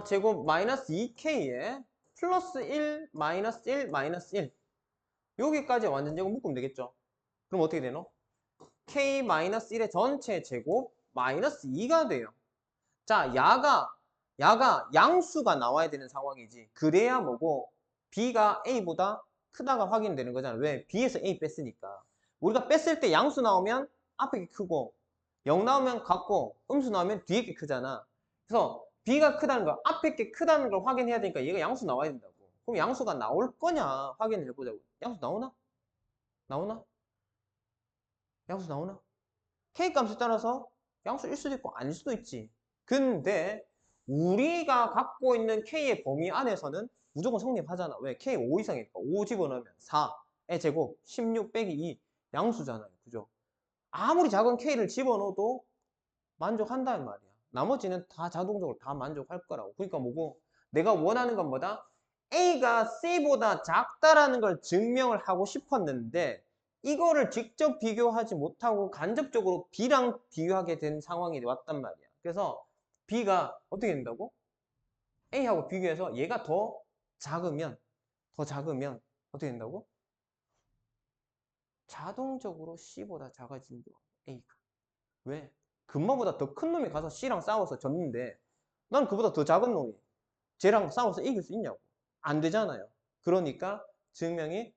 제곱 마이너스 2K에 플러스 1 마이너스 1 마이너스 1 여기까지 완전 제곱 묶으면 되겠죠? 그럼 어떻게 되노? K 마이너스 1의 전체 제곱 마이너스 2가 돼요. 자, 야가 양수가 나와야 되는 상황이지. 그래야 뭐고 B가 A보다 크다가 확인되는 거잖아. 왜? B에서 A 뺐으니까. 우리가 뺐을 때 양수 나오면 앞에 게 크고 0 나오면 같고 음수 나오면 뒤에 게 크잖아. 그래서 B가 크다는 거, 앞에 게 크다는 걸 확인해야 되니까 얘가 양수 나와야 된다고. 그럼 양수가 나올 거냐 확인을 해보자고. 양수 나오나? 나오나? 양수 나오나? K값에 따라서 양수일 수도 있고 아닐 수도 있지. 근데 우리가 갖고 있는 K의 범위 안에서는 무조건 성립하잖아. 왜? K 5 이상이니까. 5 집어넣으면 4의 제곱 16 빼기 2 양수잖아요. 그죠? 아무리 작은 K를 집어넣어도 만족한다는 말이야. 나머지는 다 자동적으로 다 만족할 거라고. 그러니까 뭐고? 내가 원하는 건 뭐다? A가 C보다 작다라는 걸 증명을 하고 싶었는데 이거를 직접 비교하지 못하고 간접적으로 B랑 비교하게 된 상황이 왔단 말이야. 그래서 B가 어떻게 된다고? A하고 비교해서 얘가 더 작으면 어떻게 된다고? 자동적으로 C보다 작아진다. A가. 왜? 금마보다 더 큰 놈이 가서 C랑 싸워서 졌는데 난 그보다 더 작은 놈이 쟤랑 싸워서 이길 수 있냐고. 안 되잖아요. 그러니까 증명이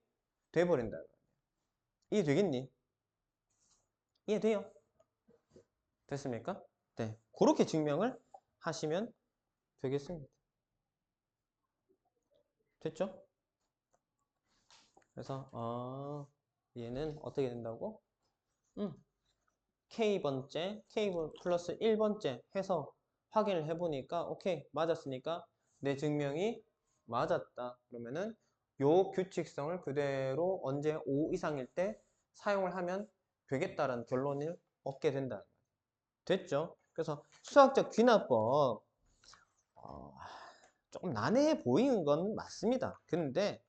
돼버린다. 이해되겠니? 이해돼요? 됐습니까? 네. 그렇게 증명을 하시면 되겠습니다. 됐죠? 그래서 얘는 어떻게 된다고? K번째, K 플러스 1번째 해서 확인을 해보니까 오케이 맞았으니까 내 증명이 맞았다. 그러면은 요 규칙성을 그대로 언제 5 이상일 때 사용을 하면 되겠다라는 결론을 얻게 된다. 됐죠? 그래서 수학적 귀납법 조금 난해해 보이는 건 맞습니다. 근데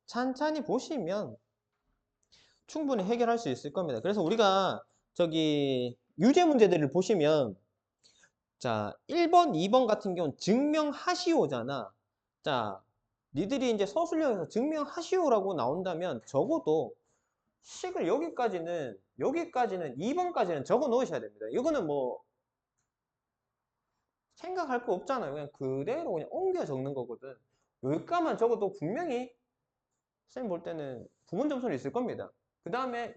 찬찬히 보시면 충분히 해결할 수 있을 겁니다. 그래서 우리가 저기 유제 문제들을 보시면 자 1번, 2번 같은 경우는 증명하시오잖아. 자 니들이 이제 서술형에서 증명하시오라고 나온다면 적어도 식을 여기까지는 2번까지는 적어 놓으셔야 됩니다. 이거는 뭐 생각할 거 없잖아요. 그냥 그대로 그냥 옮겨 적는 거거든. 여기까지만 적어도 분명히 쌤 볼 때는 부분 점수는 있을 겁니다. 그 다음에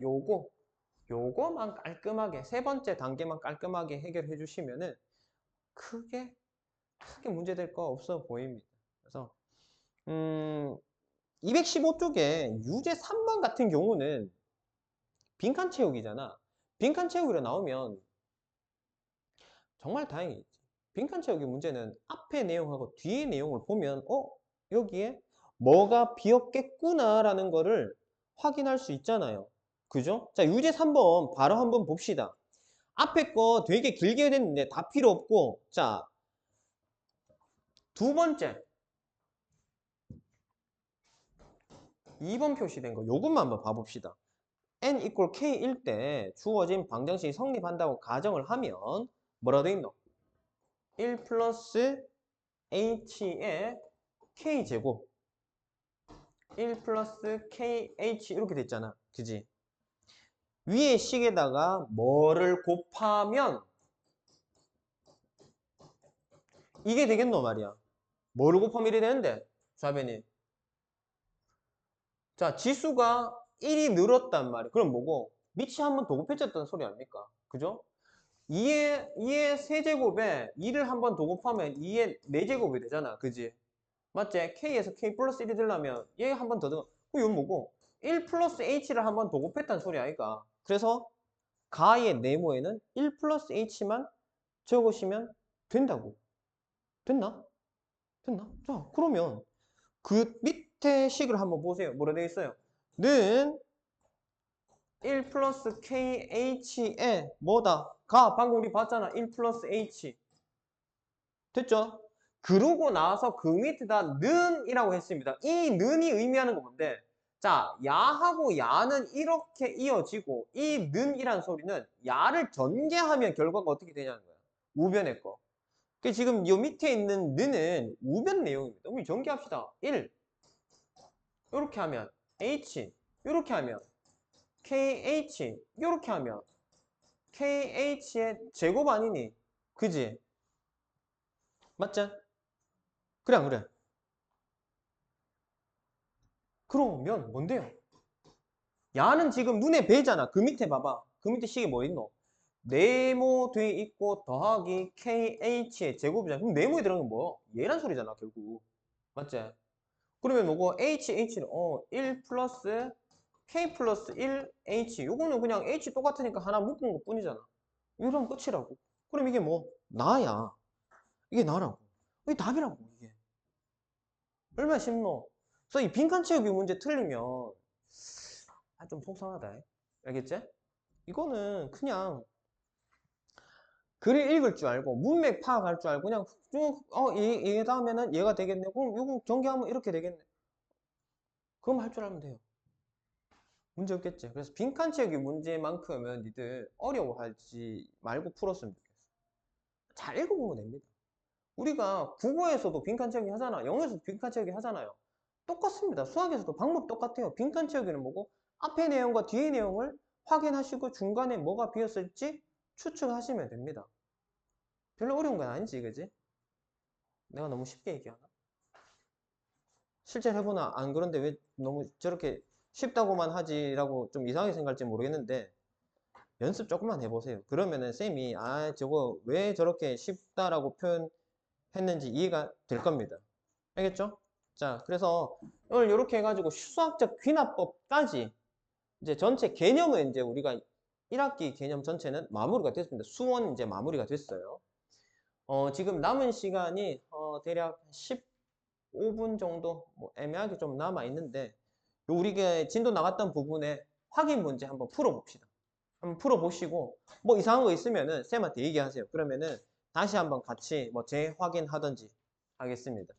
요거만 깔끔하게 세 번째 단계만 깔끔하게 해결해 주시면은 크게 문제될 거 없어 보입니다. 그래서 215쪽에 유제 3번 같은 경우는 빈칸 채우기잖아. 빈칸 채우기로 나오면 정말 다행이지. 빈칸 채우기 문제는 앞에 내용하고 뒤에 내용을 보면 여기에 뭐가 비었겠구나라는 거를 확인할 수 있잖아요. 그죠? 자, 유제 3번 바로 한번 봅시다. 앞에 거 되게 길게 됐는데 다 필요 없고 자, 두 번째 2번 표시된 거 요것만 한번 봐봅시다. n equal k일 때 주어진 방정식이 성립한다고 가정을 하면 뭐라 돼 있노? 1 플러스 h의 k제곱 1 플러스 kh 이렇게 됐잖아. 그지? 위에 식에다가 뭐를 곱하면 이게 되겠노 말이야. 뭐를 곱하면 1이 되는데? 좌변이. 자, 지수가 1이 늘었단 말이야. 그럼 뭐고? 밑이 한 번 더 곱해졌다는 소리 아닙니까? 그죠? 2의 세제곱에 2를 한 번 더 곱하면 2의 4제곱이 되잖아. 그지? 맞지? K에서 K 플러스 1이 되려면 얘 한 번 더 더. 이건 뭐고? 1 플러스 H를 한 번 더 곱했다는 소리 아이가? 그래서 가의 네모에는 1 플러스 H만 적으시면 된다고. 됐나? 됐나? 자, 그러면 그 밑에 식을 한번 보세요. 뭐라 되어 있어요? 는 1 플러스 KH에 뭐다? 방금 우리 봤잖아. 1 플러스 H. 됐죠? 그러고 나서 그 밑에다 는이라고 했습니다. 이 는이 의미하는 건 뭔데? 자, 야하고 야는 이렇게 이어지고 이 는이라는 소리는 야를 전개하면 결과가 어떻게 되냐는 거야. 우변의 거. 그 지금 이 밑에 있는 는은 우변 내용입니다. 우리 전개합시다. 1 이렇게 하면 H 이렇게 하면 KH 이렇게 하면 KH의 제곱 아니니? 그지? 맞지? 그래 안 그래? 그러면 뭔데요? 야는 지금 눈에 뵈잖아. 그 밑에 봐봐. 그 밑에 식이 뭐 있노? 네모돼 있고 더하기 KH의 제곱이잖아. 그럼 네모에 들어간 건 뭐? 얘란 소리잖아, 결국. 맞지? 그러면 뭐고? HH는 1 플러스 K 플러스 1 H. 요거는 그냥 H 똑같으니까 하나 묶은 것 뿐이잖아. 이러면 끝이라고. 그럼 이게 뭐? 나야. 이게 나라고. 이게 답이라고, 이게. 얼마나 쉽노? 그래서 이 빈칸 채우기 문제 틀리면 좀 속상하다. 알겠지? 이거는 그냥 글 읽을 줄 알고 문맥 파악할 줄 알고 그냥 쭉 얘 다음에는 얘가 되겠네. 그럼 요거 전개하면 이렇게 되겠네. 그럼 할 줄 알면 돼요. 문제 없겠지. 그래서 빈칸 채우기 문제만큼은 니들 어려워하지 말고 풀었으면 좋겠어. 잘 읽어보면 됩니다. 우리가 국어에서도 빈칸 채우기 하잖아. 영어에서도 빈칸 채우기 하잖아요. 똑같습니다. 수학에서도 방법 똑같아요. 빈칸 채우기는 뭐고? 앞에 내용과 뒤에 내용을 확인하시고 중간에 뭐가 비었을지 추측하시면 됩니다. 별로 어려운 건 아니지, 그지? 내가 너무 쉽게 얘기하나? 실제로 해보나 안 그런데 왜 너무 저렇게 쉽다고만 하지라고 좀 이상하게 생각할지 모르겠는데 연습 조금만 해보세요. 그러면은 쌤이 저거 왜 저렇게 쉽다라고 표현했는지 이해가 될 겁니다. 알겠죠? 자, 그래서 오늘 이렇게 해가지고 수학적 귀납법까지 이제 전체 개념은 이제 우리가 1학기 개념 전체는 마무리가 됐습니다. 수원 이제 마무리가 됐어요. 지금 남은 시간이 대략 15분 정도 뭐 애매하게 좀 남아 있는데 우리가 진도 나갔던 부분에 확인 문제 한번 풀어봅시다. 한번 풀어보시고 뭐 이상한 거 있으면은 쌤한테 얘기하세요. 그러면은 다시 한번 같이 뭐 재확인하든지 하겠습니다.